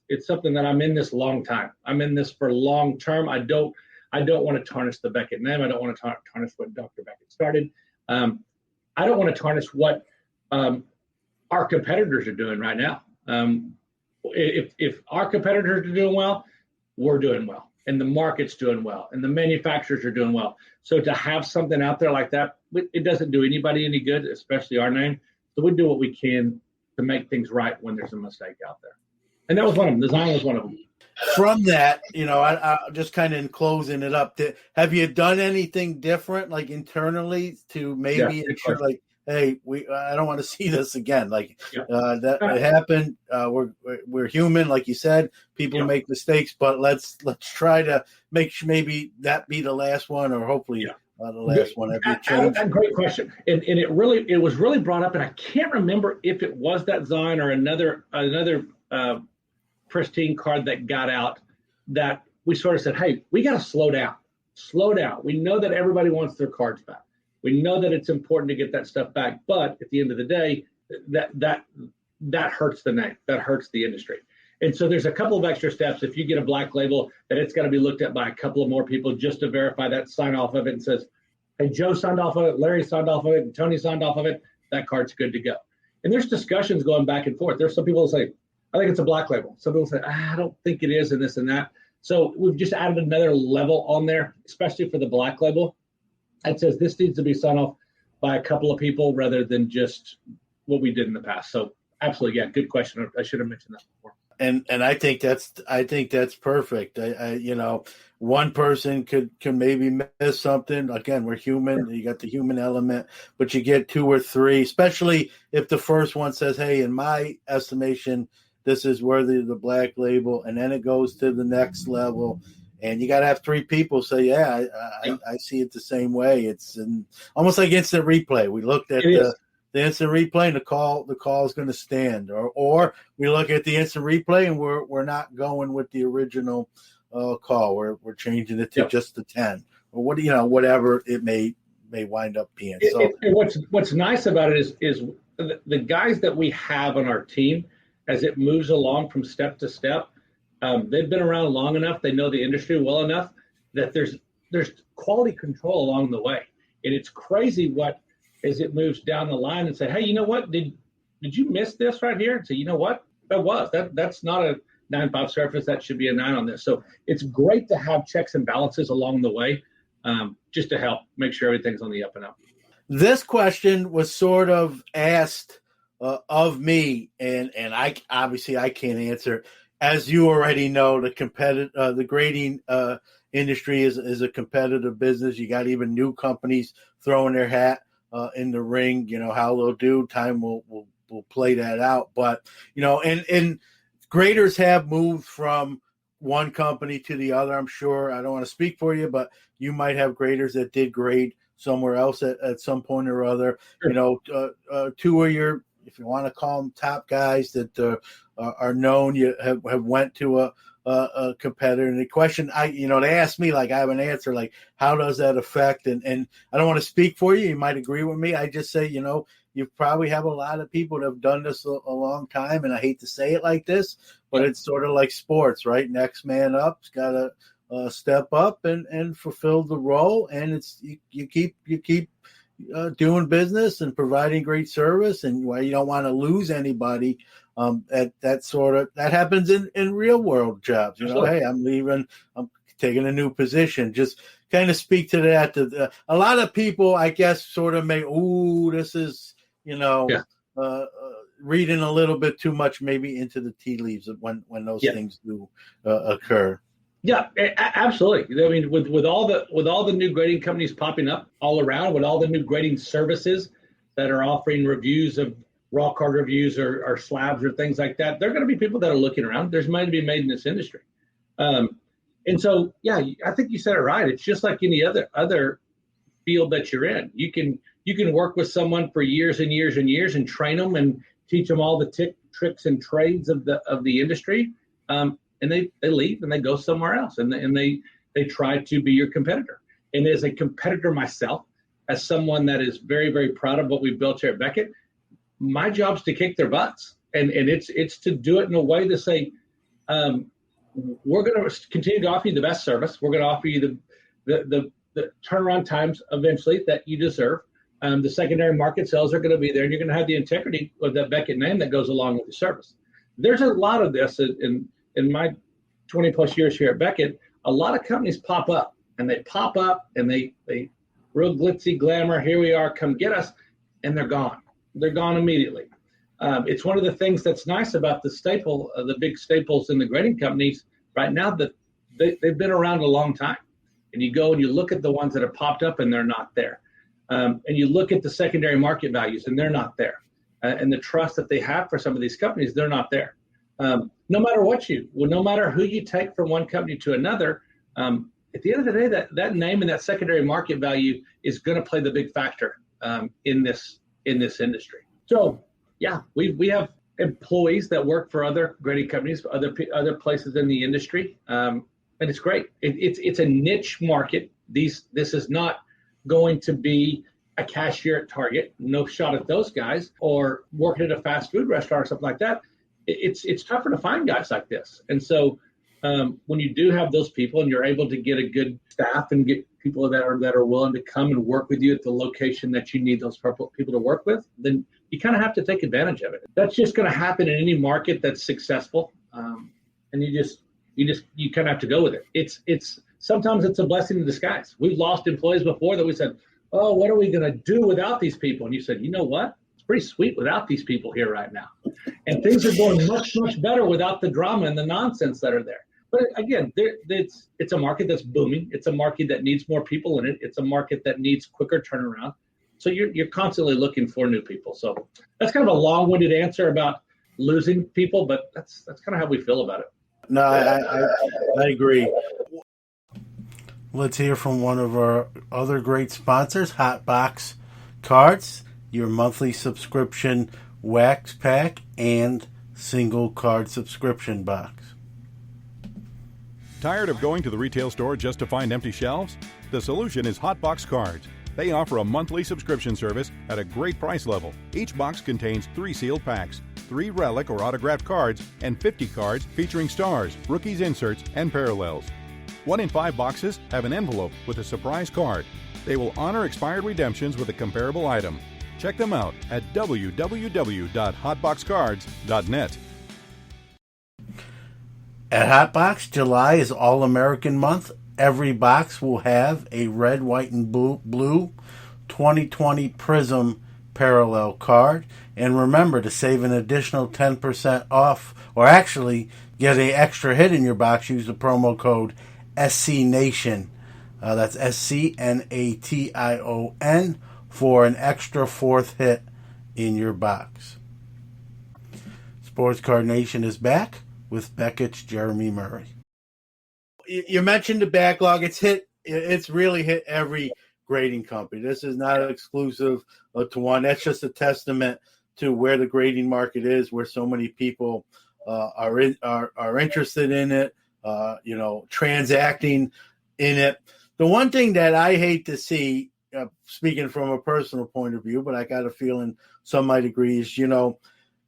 it's something that I'm in this long time. I'm in this for long term. I don't want to tarnish the Beckett name. I don't want to tarnish what Dr. Beckett started. I don't want to tarnish what our competitors are doing right now. If our competitors are doing well, we're doing well, and the market's doing well, and the manufacturers are doing well. So to have something out there like that, it doesn't do anybody any good, especially our name. So we do what we can to make things right when there's a mistake out there. And that was one of them. Design was one of them. From that, I just kind of in closing it up, have you done anything different, like internally, to maybe ensure, like, hey, I don't want to see this again. Like that it happened. We're human, like you said. People make mistakes, but let's try to make sure maybe that be the last one, or hopefully the last one. Great question, and it was really brought up, and I can't remember if it was that Zion or another pristine card that got out, that we sort of said, hey, we got to slow down. We know that everybody wants their cards back. We know that it's important to get that stuff back, but at the end of the day, that hurts the name, that hurts the industry. And so there's a couple of extra steps. If you get a black label, that it's got to be looked at by a couple of more people just to verify that, sign off of it, and says, hey, Joe signed off of it, Larry signed off of it, and Tony signed off of it. That card's good to go. And there's discussions going back and forth. There's some people who say, I think it's a black label. Some people say, I don't think it is, and this and that. So we've just added another level on there, especially for the black label. It says this needs to be signed off by a couple of people rather than just what we did in the past. So absolutely, yeah, good question. I should have mentioned that before. And I think that's perfect. One person can maybe miss something. Again, we're human. You got the human element, but you get two or three, especially if the first one says, "Hey, in my estimation, this is worthy of the black label," and then it goes to the next level. And you got to have three people say, "Yeah, I see it the same way." It's almost like instant replay. We looked at the instant replay, and the call is going to stand, or we look at the instant replay and we're not going with the original call. We're changing it to just the 10 or whatever it may wind up being. So what's nice about it is the guys that we have on our team, as it moves along from step to step, they've been around long enough. They know the industry well enough that there's quality control along the way, and it's crazy as it moves down the line and say, "Hey, you know what? Did you miss this right here?" And say, "You know what? That's not a 9.5 surface. That should be a 9 on this." So it's great to have checks and balances along the way, just to help make sure everything's on the up and up. This question was sort of asked of me, and I obviously I can't answer. As you already know, the grading industry is a competitive business. You got even new companies throwing their hat in the ring. You know how they'll do. Time will play that out. But and graders have moved from one company to the other. I'm sure. I don't want to speak for you, but you might have graders that did grade somewhere else at some point or other. Sure. Two of your, if you want to call them top guys that are known, you have went to a competitor. And the question they asked me, like, I have an answer, like, how does that affect? And I don't want to speak for you. You might agree with me. I just say, you probably have a lot of people that have done this a long time. And I hate to say it like this, but it's sort of like sports, right? Next man up's got to step up and fulfill the role. And it's, you keep doing business and providing great service, and why you don't want to lose anybody. That happens in real world jobs. Hey, I'm leaving, I'm taking a new position. Just kind of speak to that. A lot of people, I guess, sort of may, this is, reading a little bit too much, maybe into the tea leaves when those things do occur. Yeah, absolutely. I mean, with all the new grading companies popping up all around, with all the new grading services that are offering reviews of raw card reviews or slabs or things like that, there are going to be people that are looking around. There's money to be made in this industry, and so I think you said it right. It's just like any other field that you're in. You can work with someone for years and years and years and train them and teach them all the tricks and trades of the industry. And they leave and they go somewhere else, and they try to be your competitor. And as a competitor myself, as someone that is very, very proud of what we've built here at Beckett, my job is to kick their butts, and it's to do it in a way to say, we're going to continue to offer you the best service. We're going to offer you the turnaround times eventually that you deserve. The secondary market sales are going to be there, and you're going to have the integrity of that Beckett name that goes along with the service. There's a lot of this in my 20 plus years here at Beckett. A lot of companies pop up and they real glitzy glamour. Here we are, come get us. And they're gone. They're gone immediately. It's one of the things that's nice about the big staples in the grading companies right now, that they've been around a long time. And you go and you look at the ones that have popped up and they're not there. And you look at the secondary market values and they're not there. And the trust that they have for some of these companies, they're not there. No matter who you take from one company to another, at the end of the day, that name and that secondary market value is going to play the big factor in this industry. So, we have employees that work for other grading companies, for other places in the industry, and it's great. It's a niche market. This is not going to be a cashier at Target. No shot at those guys, or working at a fast food restaurant or something like that. It's tougher to find guys like this. And so when you do have those people and you're able to get a good staff and get people that are willing to come and work with you at the location that you need those people to work with, then you kind of have to take advantage of it. That's just going to happen in any market that's successful. And you kind of have to go with it. It's sometimes it's a blessing in disguise. We've lost employees before that we said, oh, what are we going to do without these people? And you said, you know what? Let's pretty sweet without these people here right now. And things are going much, much better without the drama and the nonsense that are there. But again, it's a market that's booming. It's a market that needs more people in it. It's a market that needs quicker turnaround. So you're constantly looking for new people. So that's kind of a long-winded answer about losing people, but that's kind of how we feel about it. No, I agree. Let's hear from one of our other great sponsors, Hotbox Cards, your monthly subscription wax pack and single card subscription box. Tired of going to the retail store just to find empty shelves? The solution is Hotbox Cards. They offer a monthly subscription service at a great price level. Each box contains 3 sealed packs, 3 relic or autographed cards, and 50 cards featuring stars, rookies inserts, and parallels. 1 in 5 boxes have an envelope with a surprise card. They will honor expired redemptions with a comparable item. Check them out at www.hotboxcards.net. At Hotbox, July is All-American Month. Every box will have a red, white, and blue 2020 Prism parallel card. And remember to save an additional 10% off, or actually get an extra hit in your box. Use the promo code SCNation. That's SCNATION for an extra 4th hit in your box. Sports Card Nation is back with Beckett's Jeromy Murray. You mentioned the backlog. It's really hit every grading company. This is not exclusive to one. That's just a testament to where the grading market is, where so many people are interested in it, transacting in it. The one thing that I hate to see, speaking from a personal point of view, but I got a feeling some might agree, is,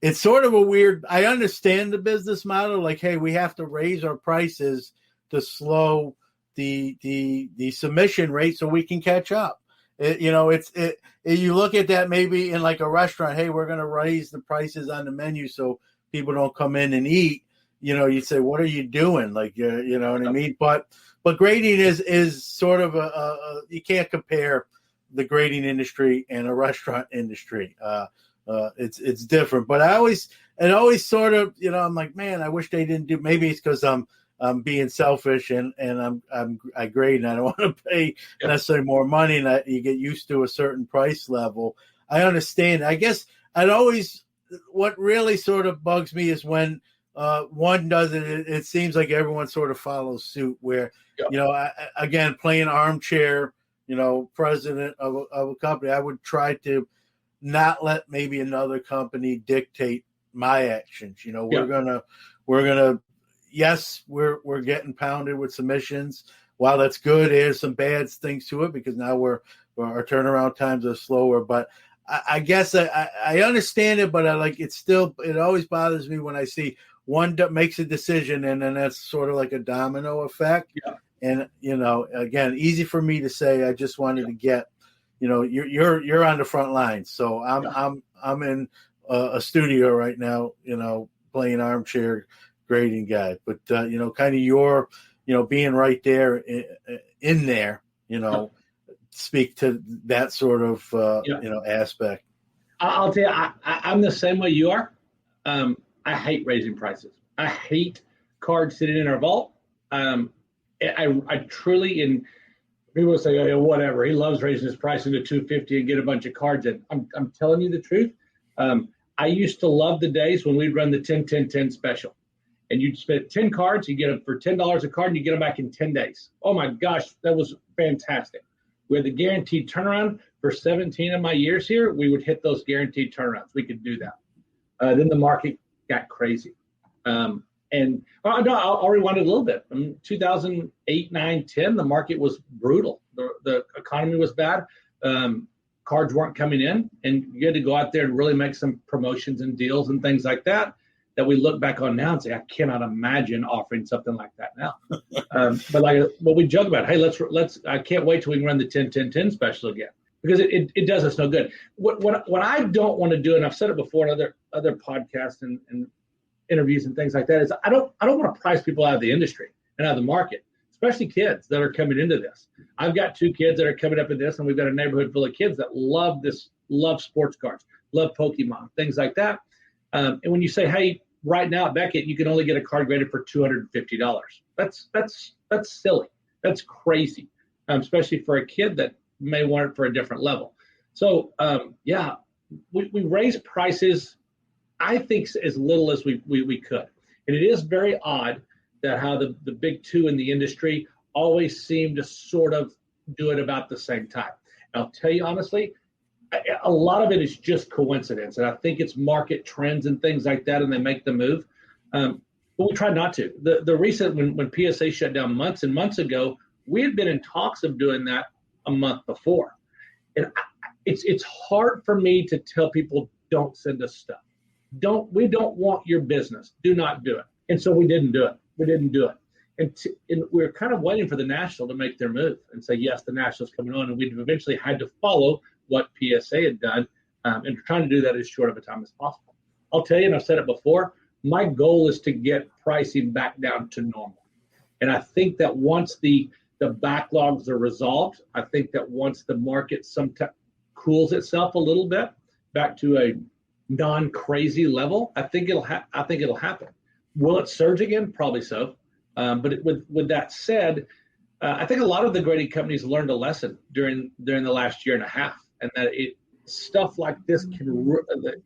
it's sort of a weird, I understand the business model, like, hey, we have to raise our prices to slow the submission rate so we can catch up. You look at that maybe in like a restaurant, hey, we're going to raise the prices on the menu so people don't come in and eat. You say, what are you doing? Like, you know what I mean? But grading is sort of you can't compare the grading industry and a restaurant industry. It's different, but it always sort of, I'm like, man, I wish they didn't do. Maybe it's because I'm being selfish and I grade and I don't want to pay necessarily more money, and you get used to a certain price level. I understand. I guess what really sort of bugs me is when one does it. It seems like everyone sort of follows suit. Where again, playing armchair, president of a company, I would try to not let maybe another company dictate my actions. We're gonna yes, we're getting pounded with submissions. While that's good, there's some bad things to it because now our turnaround times are slower. But I guess I understand it, but it always bothers me when I see one makes a decision and then that's sort of like a domino effect. Yeah. And again, easy for me to say. I just wanted to get. You're on the front lines, so I'm in a studio right now, playing armchair grading guy. But kind of your, being right there in there, speak to that sort of aspect. I'll tell you, I'm the same way you are. I hate raising prices. I hate cards sitting in our vault. I truly people say, oh, whatever. He loves raising his price into $250 and get a bunch of cards in. I'm telling you the truth. I used to love the days when we'd run the 10-10-10 special. And you'd spend 10 cards, you get them for $10 a card, and you get them back in 10 days. Oh, my gosh, that was fantastic. We had the guaranteed turnaround. For 17 of my years here, we would hit those guaranteed turnarounds. We could do that. Then the market got crazy. And I'll rewind it a little bit. In 2008, 9, 10, the market was brutal. The economy was bad. Cards weren't coming in, and you had to go out there and really make some promotions and deals and things like that we look back on now and say, I cannot imagine offering something like that now. But we joke about, hey, let's. I can't wait till we can run the 10-10-10 special again because it does us no good. What I don't want to do, and I've said it before in other podcasts and interviews and things like that, is I don't want to price people out of the industry and out of the market, especially kids that are coming into this. I've got 2 kids that are coming up in this, and we've got a neighborhood full of kids that love sports cards. love Pokemon, things like that. And when you say, hey, right now at Beckett, you can only get a card graded for $250. That's silly. That's crazy, especially for a kid that may want it for a different level. So, we raised prices, I think, as little as we could. And it is very odd that how the big two in the industry always seem to sort of do it about the same time. And I'll tell you honestly, a lot of it is just coincidence. And I think it's market trends and things like that, and they make the move. But we try not to. The recent, when PSA shut down months and months ago, we had been in talks of doing that a month before. And it's hard for me to tell people, don't send us stuff. We don't want your business. Do not do it. And so we didn't do it. And we were kind of waiting for the National to make their move and say, yes, the National's coming on. And we eventually had to follow what PSA had done, and trying to do that as short of a time as possible. I'll tell you, and I've said it before, my goal is to get pricing back down to normal. And I think that once the backlogs are resolved, I think that once the market cools itself a little bit back to a non-crazy level, I think it'll happen. Will it surge again? Probably so. But with that said, I think a lot of the grading companies learned a lesson during the last year and a half, and that stuff like this the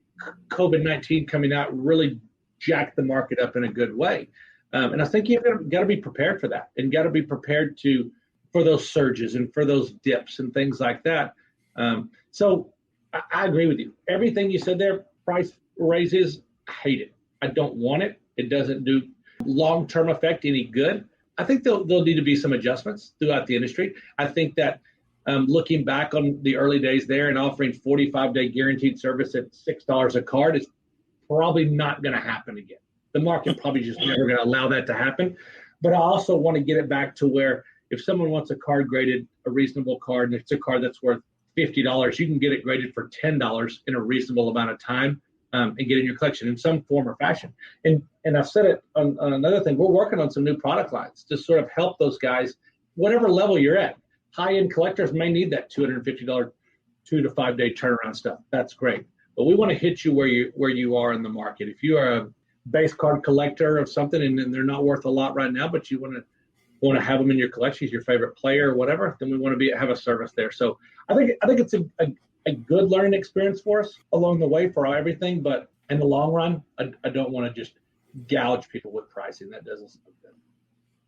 COVID-19 coming out really jack the market up in a good way. And I think you've got to be prepared for that, and got to be prepared for those surges and for those dips and things like that. So I agree with you. Everything you said there, price raises, I hate it. I don't want it. It doesn't do long-term effect any good. I think there'll need to be some adjustments throughout the industry. I think that looking back on the early days there and offering 45-day guaranteed service at $6 a card is probably not going to happen again. The market probably just never going to allow that to happen. But I also want to get it back to where if someone wants a card graded, a reasonable card, and it's a card that's worth $50, you can get it graded for $10 in a reasonable amount of time, and get in your collection in some form or fashion. And I've said it on another thing, we're working on some new product lines to sort of help those guys, whatever level you're at. High-end collectors may need that $250 2 to 5 day turnaround stuff. That's great. But we want to hit you where you are in the market. If you are a base card collector of something and they're not worth a lot right now, but you want to have them in your collection, your favorite player or whatever, then we want to have a service there. So I think it's a good learning experience for us along the way for everything. But in the long run, I don't want to just gouge people with pricing. That doesn't sound good.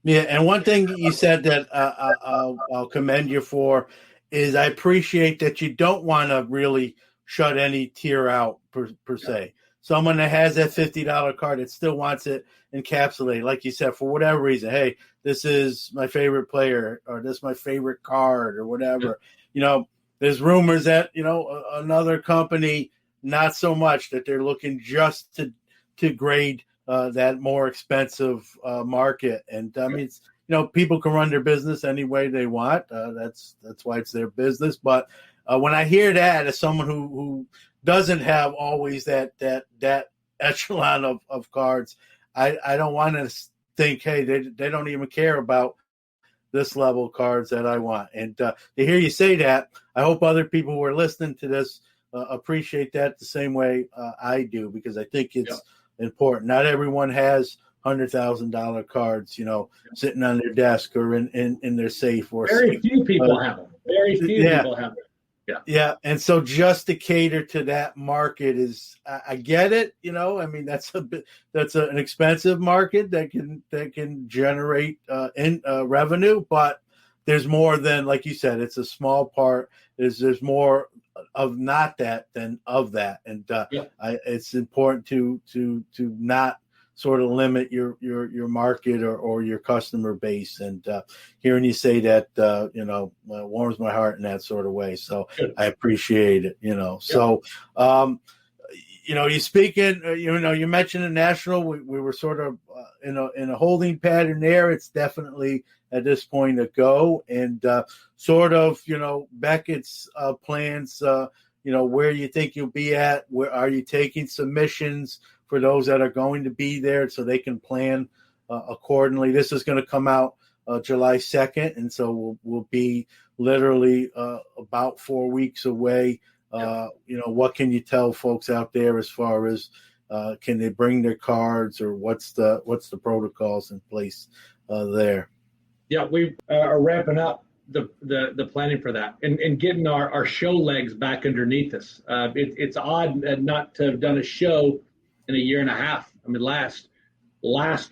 Yeah, and one thing you said that I'll commend you for is I appreciate that you don't want to really shut any tier out per se. Someone that has that $50 card that still wants it encapsulated, like you said, for whatever reason. Hey, this is my favorite player, or this is my favorite card, or whatever. Yeah. There's rumors that another company, not so much, that they're looking just to grade that more expensive market. And I mean, it's, people can run their business any way they want. That's why it's their business. But when I hear that as someone who doesn't have always that echelon of cards, I don't want to think, hey, they don't even care about this level of cards that I want. And to hear you say that, I hope other people who are listening to this appreciate that the same way I do, because I think it's important. Not everyone has $100,000 cards, sitting on their desk or in their safe. Or very few people have them. Very few people have them. Yeah. And so just to cater to that market is, I get it. I mean, that's an expensive market that can generate revenue, but there's more than, like you said, it's a small part. There's more of not that than of that. And it's important to not sort of limit your market or your customer base. And hearing you say that, warms my heart in that sort of way. So I appreciate it, So, you speaking, you mentioned the National. We were sort of in a holding pattern there. It's definitely at this point a go. And sort of, Beckett's plans, where you think you'll be at. Where are you taking submissions for those that are going to be there so they can plan accordingly? This is going to come out July 2nd, and so we'll be literally about 4 weeks away What can you tell folks out there as far as can they bring their cards, or what's the protocols in place there? Yeah, we are ramping up the planning for that and getting our show legs back underneath us. It's odd not to have done a show in a year and a half. I mean, last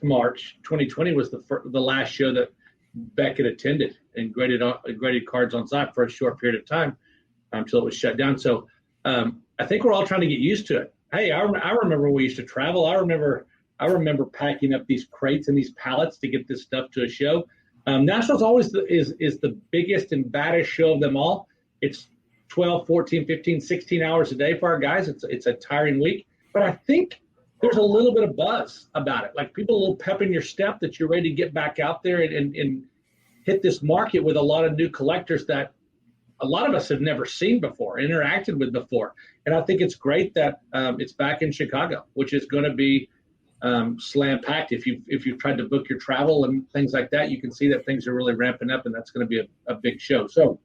March 2020 was the last show that Beckett attended and graded cards on site for a short period of time until it was shut down. So I think we're all trying to get used to it. Hey, I remember when we used to travel. I remember packing up these crates and these pallets to get this stuff to a show. Nationals always is the biggest and baddest show of them all. It's 12, 14, 15, 16 hours a day for our guys. It's a tiring week. But I think there's a little bit of buzz about it. Like people a little pep in your step that you're ready to get back out there and hit this market with a lot of new collectors that a lot of us have never seen before, interacted with before. And I think it's great that it's back in Chicago, which is going to be slam packed. If you've tried to book your travel and things like that, you can see that things are really ramping up, and that's going to be a big show. So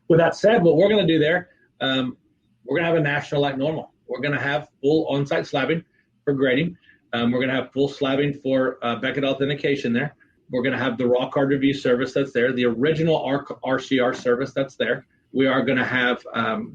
with that said, what we're going to do there, we're going to have a national like normal. We're going to have full on-site slabbing for grading. We're going to have full slabbing for Beckett authentication there. We're going to have the raw card review service that's there, the original RCR service that's there. We are going to have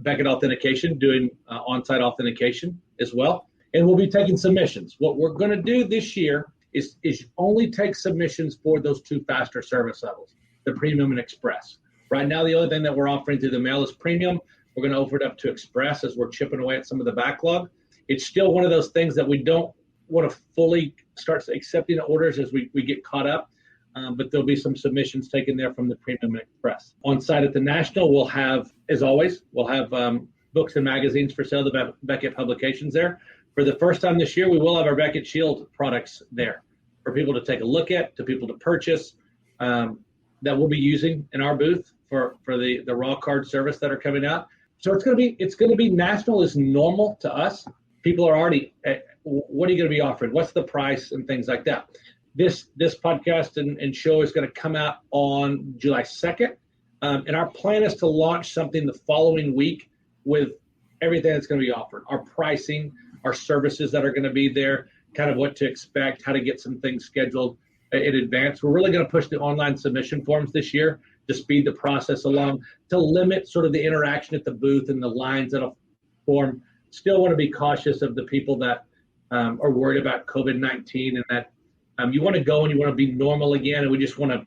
Beckett authentication doing on-site authentication as well. And we'll be taking submissions. What we're going to do this year is only take submissions for those two faster service levels, the premium and express. Right now, the only thing that we're offering through the mail is premium. We're going to offer it up to express as we're chipping away at some of the backlog. It's still one of those things that we don't want to fully start accepting orders as we get caught up. But there'll be some submissions taken there from the premium and express. On site at the National, we'll have, as always, books and magazines for sale, the Beckett publications there. For the first time this year, we will have our Beckett Shield products there for people to take a look at, to people to purchase, that we'll be using in our booth for the raw card service that are coming out. So it's going to be National is normal to us. People are already, what are you going to be offering? What's the price and things like that? This podcast and show is going to come out on July 2nd. And our plan is to launch something the following week with everything that's going to be offered, our pricing, our services that are going to be there, kind of what to expect, how to get some things scheduled in advance. We're really going to push the online submission forms this year to speed the process along, to limit sort of the interaction at the booth and the lines that'll form. Still want to be cautious of the people that are worried about COVID-19 and that you want to go and you want to be normal again, and we just want to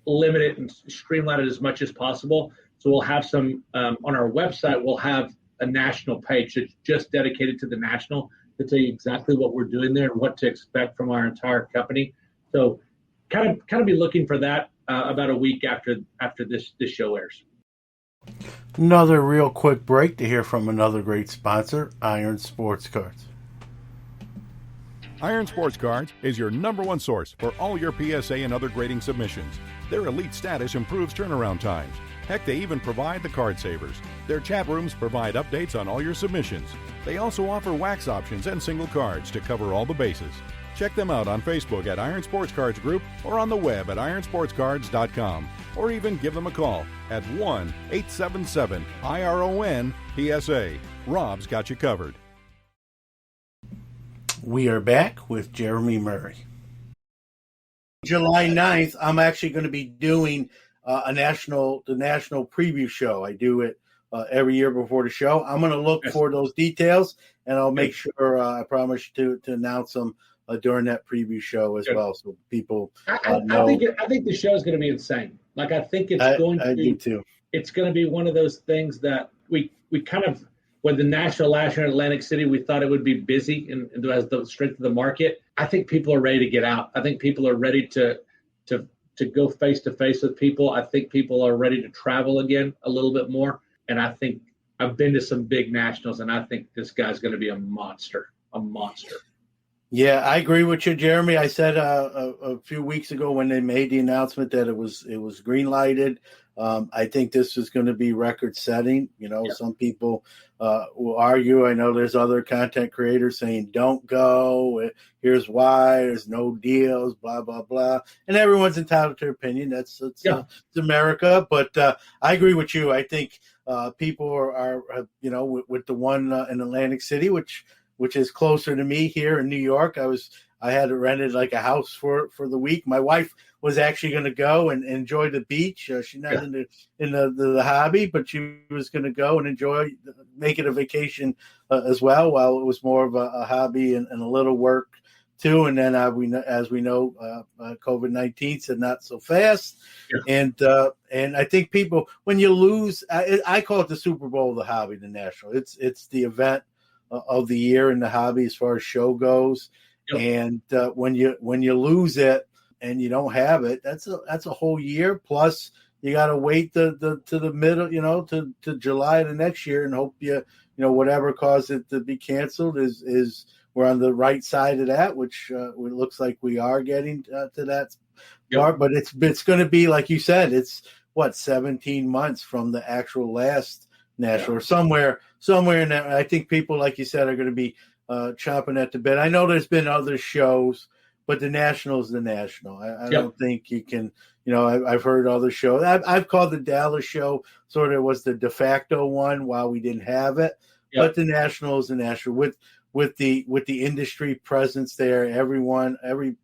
limit it and streamline it as much as possible. So we'll have some on our website, we'll have a national page that's just dedicated to the National to tell you exactly what we're doing there and what to expect from our entire company. So kind of be looking for that about a week after this show airs. Another real quick break to hear from another great sponsor, Iron Sports Cards. Iron Sports Cards is your #1 source for all your PSA and other grading submissions. Their elite status improves turnaround times. Heck, they even provide the card savers. Their chat rooms provide updates on all your submissions. They also offer wax options and single cards to cover all the bases. Check them out on Facebook at Iron Sports Cards Group or on the web at ironsportscards.com, or even give them a call at 1-877-IRON-PSA. Rob's got you covered. We are back with Jeromy Murray. July 9th, I'm actually going to be doing the national preview show. I do it every year before the show. I'm going to look for those details, and I'll make sure I promise to announce them during that preview show as well, so people know. I think the show is going to be insane. Like I think it's going to be. I do too. It's going to be one of those things that we kind of, when the National last year in Atlantic City, we thought it would be busy and as the strength of the market. I think people are ready to get out. I think people are ready to go face to face with people. I think people are ready to travel again a little bit more. And I think I've been to some big nationals, and I think this guy's going to be a monster. Yeah, I agree with you, Jeromy. I said a few weeks ago when they made the announcement that it was green lighted. I think this is going to be record-setting. Some people will argue. I know there's other content creators saying don't go. Here's why. There's no deals. Blah blah blah. And everyone's entitled to their opinion. It's America. But I agree with you. I think people are with the one in Atlantic City, which is closer to me here in New York. I had rented like a house for the week. My wife was actually going to go and enjoy the beach. She's not in the hobby, but she was going to go and make it a vacation as well. While it was more of a hobby and a little work too. And then as we know, COVID-19 said not so fast. Yeah. And I think people, when you lose, I call it the Super Bowl of the hobby, the National. It's the event of the year in the hobby as far as show goes. Yep. And when you lose it and you don't have it, that's a whole year. Plus, you got to wait to the middle, to July of the next year, and hope whatever caused it to be canceled is we're on the right side of that, which it looks like we are getting to that part. But it's going to be like you said, it's 17 months from the actual last National, or somewhere in that. I think people, like you said, are going to be chomping at the bit. I know there's been other shows, but the National is the National. I don't think you can, I've heard other shows. I've called the Dallas show sort of was the de facto one while we didn't have it, but the National is the National with the industry presence there. Everyone, every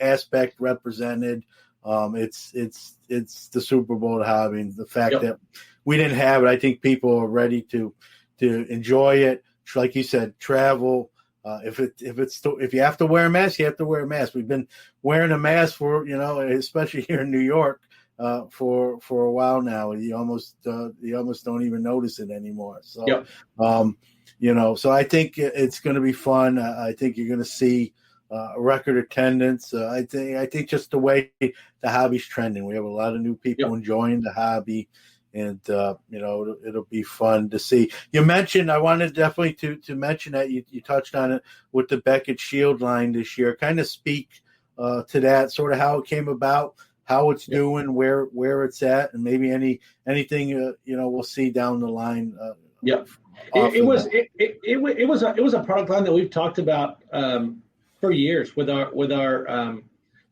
aspect represented. It's the Super Bowl of hobby. And the fact that we didn't have it, I think people are ready to enjoy it. Like you said, travel. If you have to wear a mask, you have to wear a mask. We've been wearing a mask for especially here in New York for a while now. You almost don't even notice it anymore. So so I think it's going to be fun. I think you're going to see record attendance. I think just the way the hobby's trending, we have a lot of new people enjoying the hobby. And, it'll be fun to see. You mentioned, I wanted definitely to mention that you touched on it with the Beckett Shield line this year. Kind of speak to that, sort of how it came about, how it's doing, where it's at, and maybe anything, we'll see down the line. It was a product line that we've talked about for years with our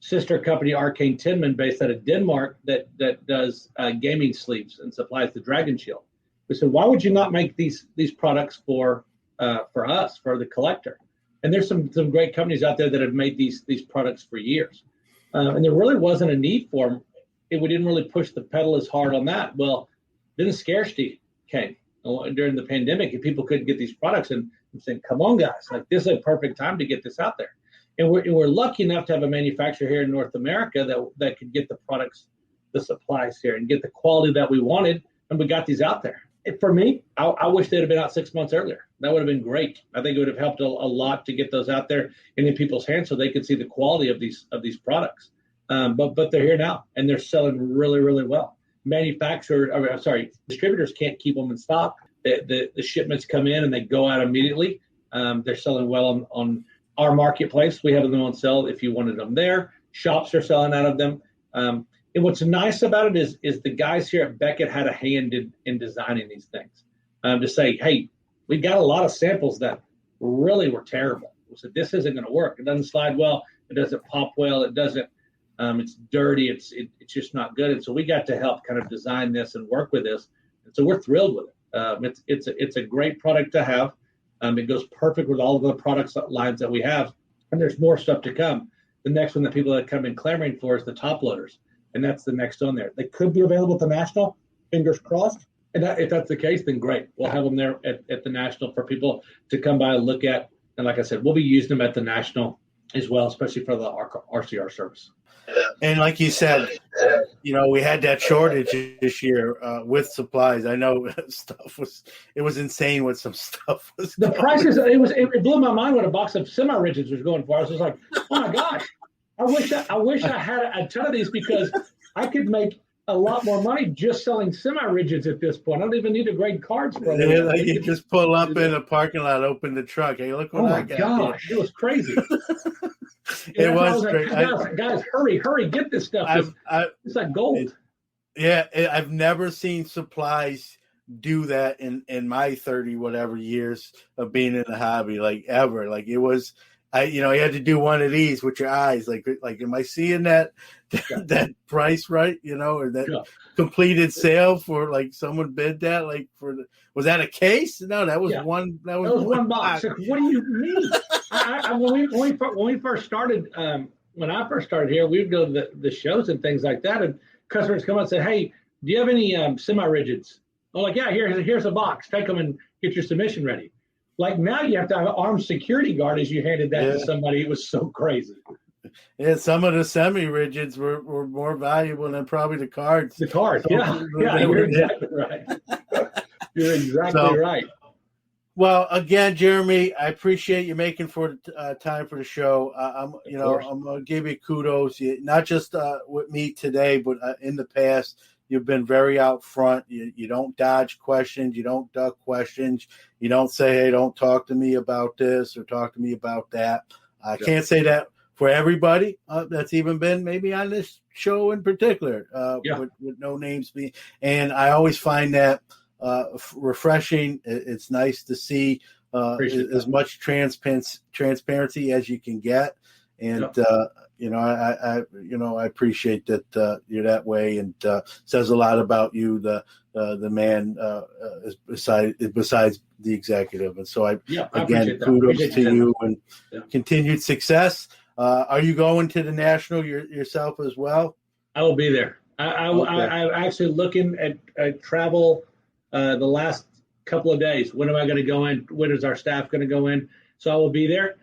sister company Arcane Tinman, based out of Denmark, that does gaming sleeves and supplies the Dragon Shield. We said, why would you not make these products for us, for the collector? And there's some great companies out there that have made these products for years, and there really wasn't a need for them. We didn't really push the pedal as hard on that. Well, then the scarcity came during the pandemic, and people couldn't get these products. And I'm saying, come on, guys, like this is a perfect time to get this out there. And we're lucky enough to have a manufacturer here in North America that could get the products, the supplies here, and get the quality that we wanted, and we got these out there. For me, I wish they'd have been out 6 months earlier. That would have been great. I think it would have helped a lot to get those out there and in people's hands so they could see the quality of these products. But they're here now, and they're selling really, really well. Distributors can't keep them in stock. The shipments come in and they go out immediately. They're selling well on our marketplace. We have them on sale if you wanted them there. Shops are selling out of them. And what's nice about it is the guys here at Beckett had a hand in designing these things. To say, hey, we got a lot of samples that really were terrible. We said, this isn't going to work. It doesn't slide well. It doesn't pop well. It doesn't. It's dirty. It's just not good. And so we got to help kind of design this and work with this. And so we're thrilled with it. It's a great product to have. It goes perfect with all of the product lines that we have, and there's more stuff to come. The next one that people have come in clamoring for is the top loaders, and that's the next on there. They could be available at the National, fingers crossed. And if that's the case, then great. We'll have them there at the National for people to come by and look at. And like I said, we'll be using them at the National as well, especially for the RCR service. And like you said, we had that shortage this year with supplies. I know it was insane what some stuff was. The prices, it blew my mind what a box of semi-rigids was going for. I was just like, oh my gosh, I wish I had a ton of these, because I could make a lot more money just selling semi-rigids at this point. I don't even need to grade cards for them. Yeah, like you just pull up in a parking lot, open the trunk. Hey, look what I got. Oh my gosh, it was crazy. It was great. Guys, hurry, get this stuff. It's like gold. Yeah, I've never seen supplies do that in my 30 whatever years of being in the hobby, like ever. Like it was, you had to do one of these with your eyes. Like, am I seeing that that price right? Or that completed sale for like someone bid that like was that a case? No, that was one. That was one box. What do you mean? When we first started, when I first started here, we'd go to the shows and things like that, and customers come up and say, "Hey, do you have any semi-rigids?" I'm like, "Yeah, here's a box. Take them and get your submission ready." Like now, you have to have an armed security guard as you handed that to somebody. It was so crazy. Yeah, some of the semi-rigids were more valuable than probably the cards. The cards, you're exactly right. You're exactly right. Well, again, Jeromy, I appreciate you making time for the I'm gonna give you kudos, not just with me today, but in the past. You've been very out front. You don't dodge questions. You don't duck questions. You don't say, "Hey, don't talk to me about this or talk to me about that." I can't say that for everybody that's even been maybe on this show in particular, with no names being. And I always find that refreshing. It's nice to see as much transparency as you can get. And I appreciate that you're that way, and says a lot about you, the man besides the executive. And so again, kudos to you and continued success. Are you going to the national yourself as well? I will be there. I'm actually looking at travel the last couple of days. When am I going to go in? When is our staff going to go in? So I will be there.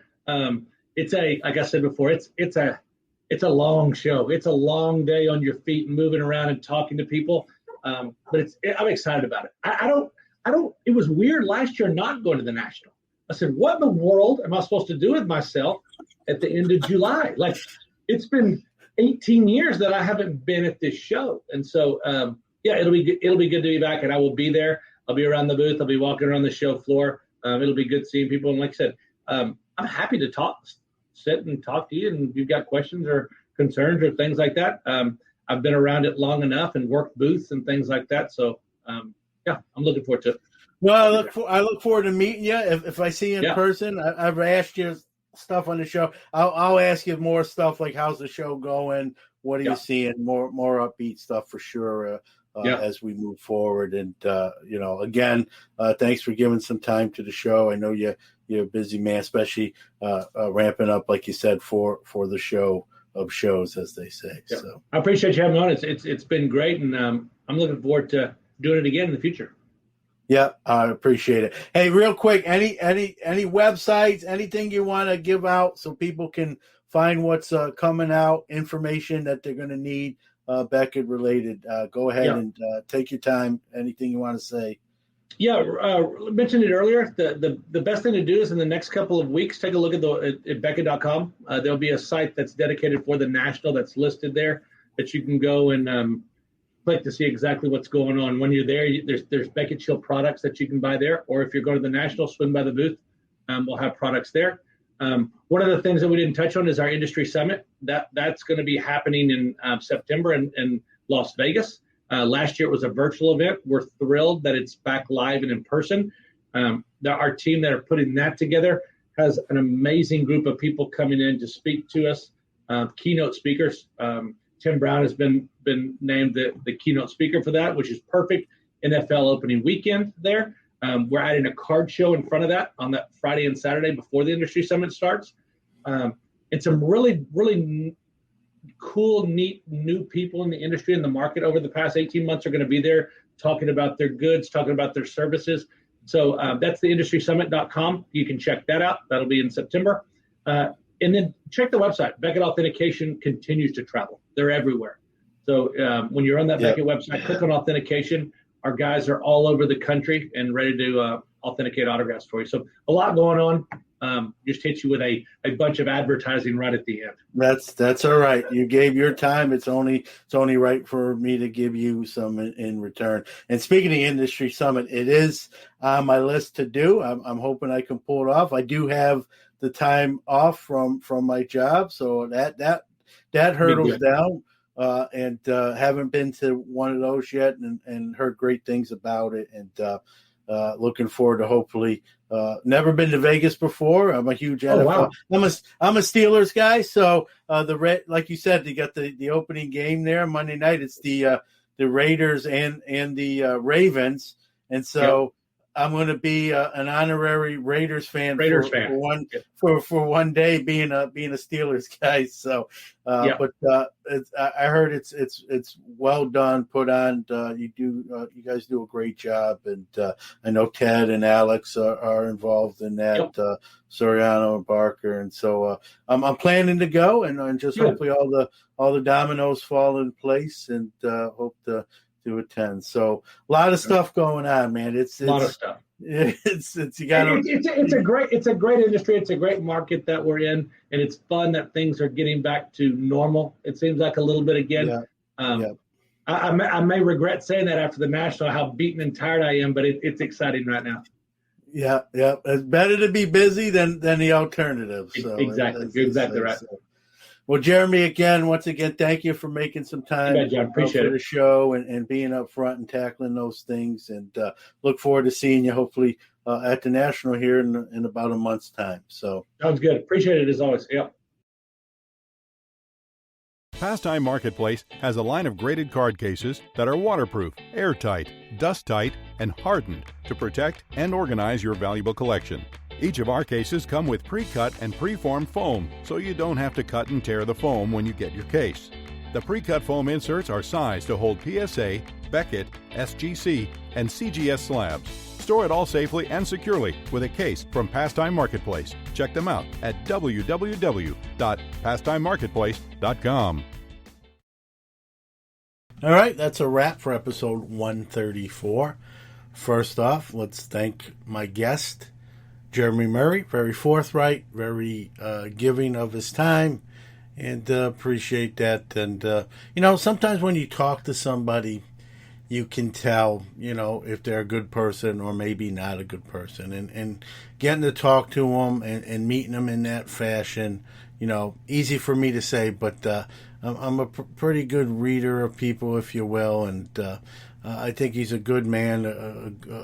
It's like I said before, it's a long show. It's a long day on your feet and moving around and talking to people. But I'm excited about it. I don't. It was weird last year not going to the national. I said, what in the world am I supposed to do with myself at the end of July? Like it's been 18 years that I haven't been at this show, and so it'll be good to be back, and I will be there. I'll be around the booth. I'll be walking around the show floor. It'll be good seeing people, and like I said, I'm happy to sit and talk to you, and if you've got questions or concerns or things like that. I've been around it long enough and worked booths and things like that. So, I'm looking forward to it. Well, I look forward to meeting you. If I see you in person, I've asked you stuff on the show. I'll ask you more stuff like how's the show going? What are you seeing? More upbeat stuff for sure as we move forward. And, again, thanks for giving some time to the show. I know you're a busy man, especially ramping up, like you said, for the show of shows, as they say. Yeah. So I appreciate you having me on. It's been great, and I'm looking forward to doing it again in the future. Yeah, I appreciate it. Hey, real quick, any websites, anything you want to give out so people can find what's coming out, information that they're going to need, Beckett related. Go ahead and take your time. Anything you want to say? Yeah, mentioned it earlier. The best thing to do is in the next couple of weeks, take a look at Beckett.com. There'll be a site that's dedicated for the national that's listed there that you can go and click to see exactly what's going on. When you're there, there's Beckett Shield products that you can buy there, or if you're going to the national, swing by the booth. We'll have products there. One of the things that we didn't touch on is our industry summit. That's going to be happening in September in Las Vegas. Last year it was a virtual event. We're thrilled that it's back live and in person. Our team that are putting that together has an amazing group of people coming in to speak to us. Keynote speakers. Tim Brown has been named the keynote speaker for that, which is perfect. NFL opening weekend there. We're adding a card show in front of that on that Friday and Saturday before the industry summit starts. And some really, really cool, neat, new people in the industry and the market over the past 18 months are going to be there talking about their goods, talking about their services. So that's the industrysummit.com. You can check that out. That'll be in September. And then check the website. Beckett Authentication continues to travel. They're everywhere. So when you're on that Beckett website, click on authentication. Our guys are all over the country and ready to authenticate autographs for you. So a lot going on. Just hit you with a bunch of advertising right at the end. That's all right. You gave your time. It's only right for me to give you some in return. And speaking of the industry summit, it is on my list to do. I'm hoping I can pull it off. I do have the time off from my job, so that hurdles down. and haven't been to one of those yet, and heard great things about it, and looking forward to hopefully. Never been to Vegas before. I'm a huge NFL. Wow. I'm a Steelers guy, so like you said, you got the opening game there Monday night. It's the Raiders and the Ravens, and so. Yep. I'm going to be an honorary Raiders fan for one day, being a Steelers guy. So, but I heard it's well done, put on. You guys do a great job, and I know Ted and Alex are involved in that. Yep. Soriano and Barker, and so I'm planning to go, and just hopefully all the dominoes fall in place, and hope to attend. So a lot of stuff going on, man. It's a lot of stuff. It's you got to. It's a great industry. It's a great market that we're in, and it's fun that things are getting back to normal. It seems like a little bit again. Yeah. I may regret saying that after the National, how beaten and tired I am, but it's exciting right now. Yeah. It's better to be busy than the alternative. So exactly. You're exactly right. Well, Jeromy, once again, thank you for making some time for the show and being up front and tackling those things. And look forward to seeing you hopefully at the National here in about a month's time. So sounds good. Appreciate it as always. Yep. Pastime Marketplace has a line of graded card cases that are waterproof, airtight, dust-tight, and hardened to protect and organize your valuable collection. Each of our cases come with pre-cut and pre-formed foam, so you don't have to cut and tear the foam when you get your case. The pre-cut foam inserts are sized to hold PSA, Beckett, SGC, and CGS slabs. Store it all safely and securely with a case from Pastime Marketplace. Check them out at www.pastimemarketplace.com. All right, that's a wrap for episode 134. First off, let's thank my guest, Jeromy Murray. Very forthright, very giving of his time, and appreciate that. And, sometimes when you talk to somebody, you can tell, if they're a good person or maybe not a good person. And getting to talk to them and meeting them in that fashion, easy for me to say, but I'm a pretty good reader of people, if you will, and I think he's a good man,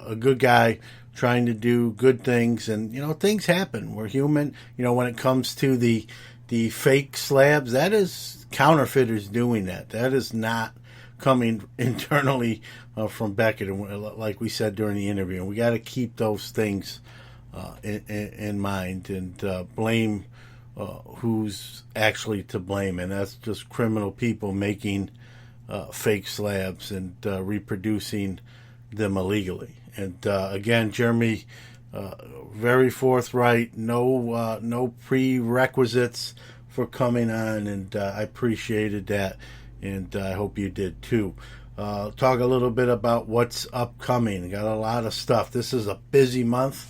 a good guy, trying to do good things, and things happen. We're human. When it comes to the fake slabs, that is counterfeiters doing that. That is not coming internally from Beckett, and like we said during the interview, and we got to keep those things in mind and blame who's actually to blame, and that's just criminal people making fake slabs and reproducing them illegally. And again, Jeromy, very forthright, no prerequisites for coming on, and I appreciated that, and I hope you did too. Talk a little bit about what's upcoming. Got a lot of stuff. This is a busy month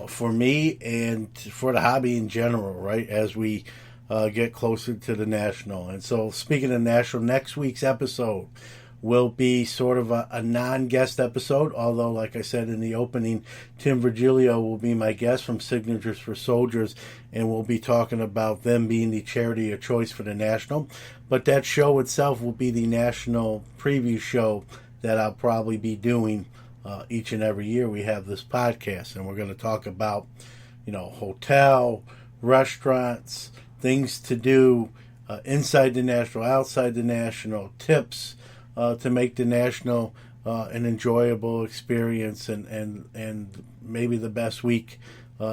for me and for the hobby in general, right, as we get closer to the National. And so, speaking of National, next week's episode will be sort of a non-guest episode, although, like I said in the opening, Tim Virgilio will be my guest from Signatures for Soldiers, and we'll be talking about them being the charity of choice for the National. But that show itself will be the National preview show that I'll probably be doing each and every year we have this podcast, and we're going to talk about, hotel, restaurants, things to do inside the National, outside the National, tips to make the National an enjoyable experience and maybe the best week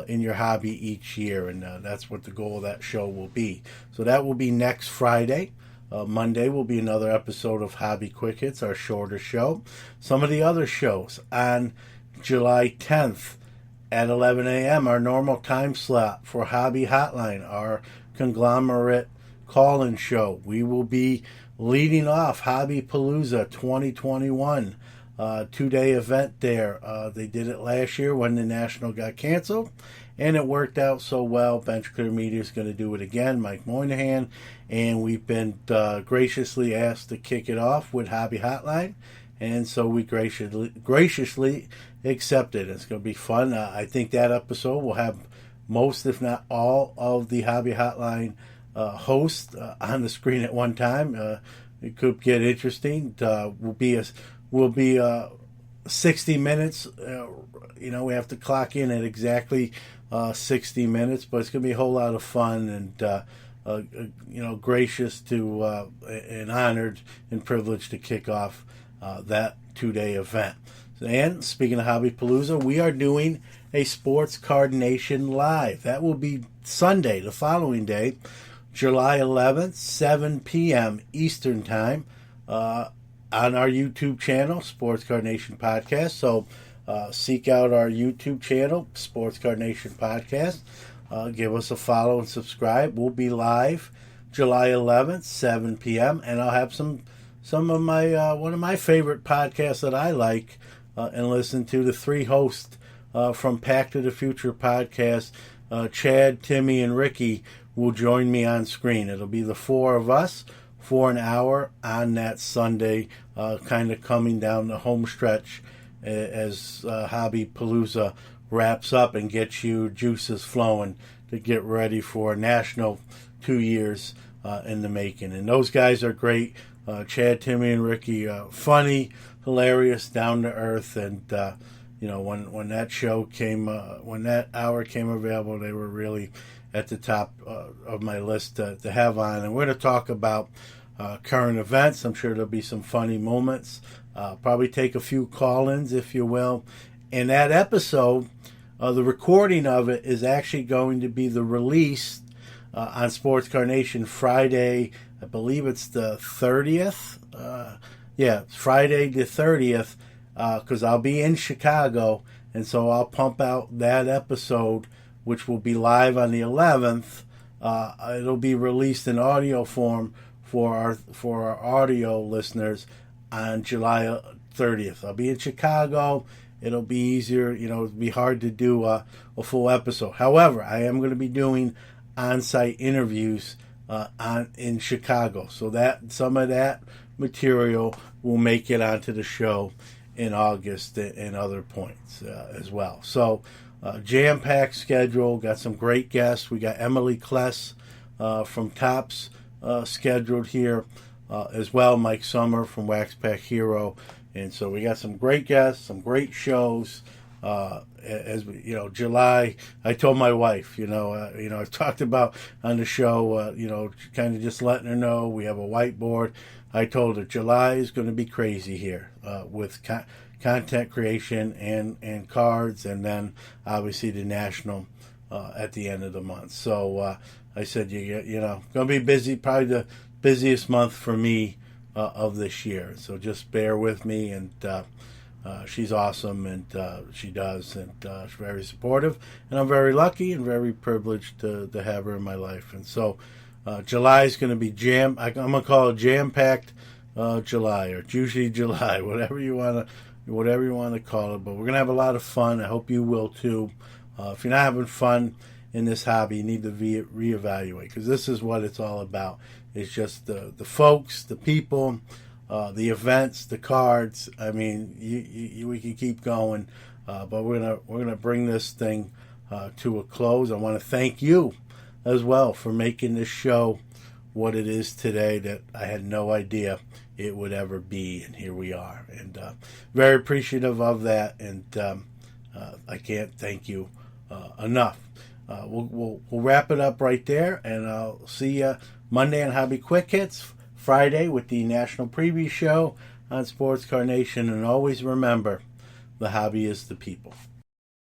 in your hobby each year, and that's what the goal of that show will be. So that will be next Friday. Monday will be another episode of Hobby Quick Hits, our shorter show. Some of the other shows on July 10th at 11 a.m., our normal time slot for Hobby Hotline, our conglomerate call-in show. We will be leading off Hobby Palooza 2021, 2-day event there. They did it last year when the National got canceled, and it worked out so well. Bench Clear Media is going to do it again, Mike Moynihan, and we've been graciously asked to kick it off with Hobby Hotline, and so we graciously accepted. It's going to be fun. I think that episode will have most, if not all, of the Hobby Hotline hosts on the screen at one time. it could get interesting. Will be 60 minutes. We have to clock in at exactly 60 minutes, but it's going to be a whole lot of fun and gracious to and honored and privileged to kick off that 2-day event. And speaking of Hobby Palooza, we are doing a Sports Card Nation Live. That will be Sunday, the following day, July 11th, 7 p.m. Eastern Time, on our YouTube channel, Sports Card Nation Podcast. So seek out our YouTube channel, Sports Card Nation Podcast. Give us a follow and subscribe. We'll be live July 11th, 7 p.m. And I'll have some of my one of my favorite podcasts that I like and listen to. The three hosts from Pack to the Future podcast, Chad, Timmy, and Ricky, will join me on screen. It'll be the four of us for an hour on that Sunday, kind of coming down the home stretch as Hobby Palooza wraps up and gets you juices flowing to get ready for National 2 years in the making. And those guys are great. Chad, Timmy, and Ricky, funny, hilarious, down to earth, and when that show came, when that hour came available, they were really at the top of my list to have on. And we're going to talk about current events. I'm sure there'll be some funny moments. Probably take a few call-ins, if you will. And that episode, the recording of it is actually going to be the release on Sports Card Nation Friday. I believe it's the 30th. Friday the 30th, because I'll be in Chicago, and so I'll pump out that episode, which will be live on the 11th. It'll be released in audio form for our audio listeners on July 30th. I'll be in Chicago. It'll be easier, it'll be hard to do a full episode. However, I am going to be doing on-site interviews in Chicago, so that some of that material will make it onto the show in August and other points as well. So jam-packed schedule, got some great guests. We got Emily Kless from Tops scheduled here as well, Mike Summer from Wax Pack Hero, and so we got some great guests, some great shows. As we, July, I told my wife, I've talked about on the show, kind of just letting her know we have a whiteboard. I told her July is going to be crazy here with content creation and cards, and then obviously the National at the end of the month. So I said, going to be busy, probably the busiest month for me of this year. So just bear with me, and she's awesome, and she does, and she's very supportive, and I'm very lucky and very privileged to have her in my life. And so July is going to be I'm going to call it jam-packed July, or juicy July, whatever you want to call it. But we're going to have a lot of fun. I hope you will too. If you're not having fun in this hobby, you need to reevaluate, because this is what it's all about. It's just the folks, the people, the events, the cards. I mean, we can keep going, but we're gonna bring this thing to a close. I want to thank you as well for making this show what it is today, that I had no idea it would ever be, and here we are. And very appreciative of that, and I can't thank you enough. We'll wrap it up right there, and I'll see you Monday on Hobby Quick Hits, Friday with the National Preview Show on Sports Card Nation, and always remember, the hobby is the people.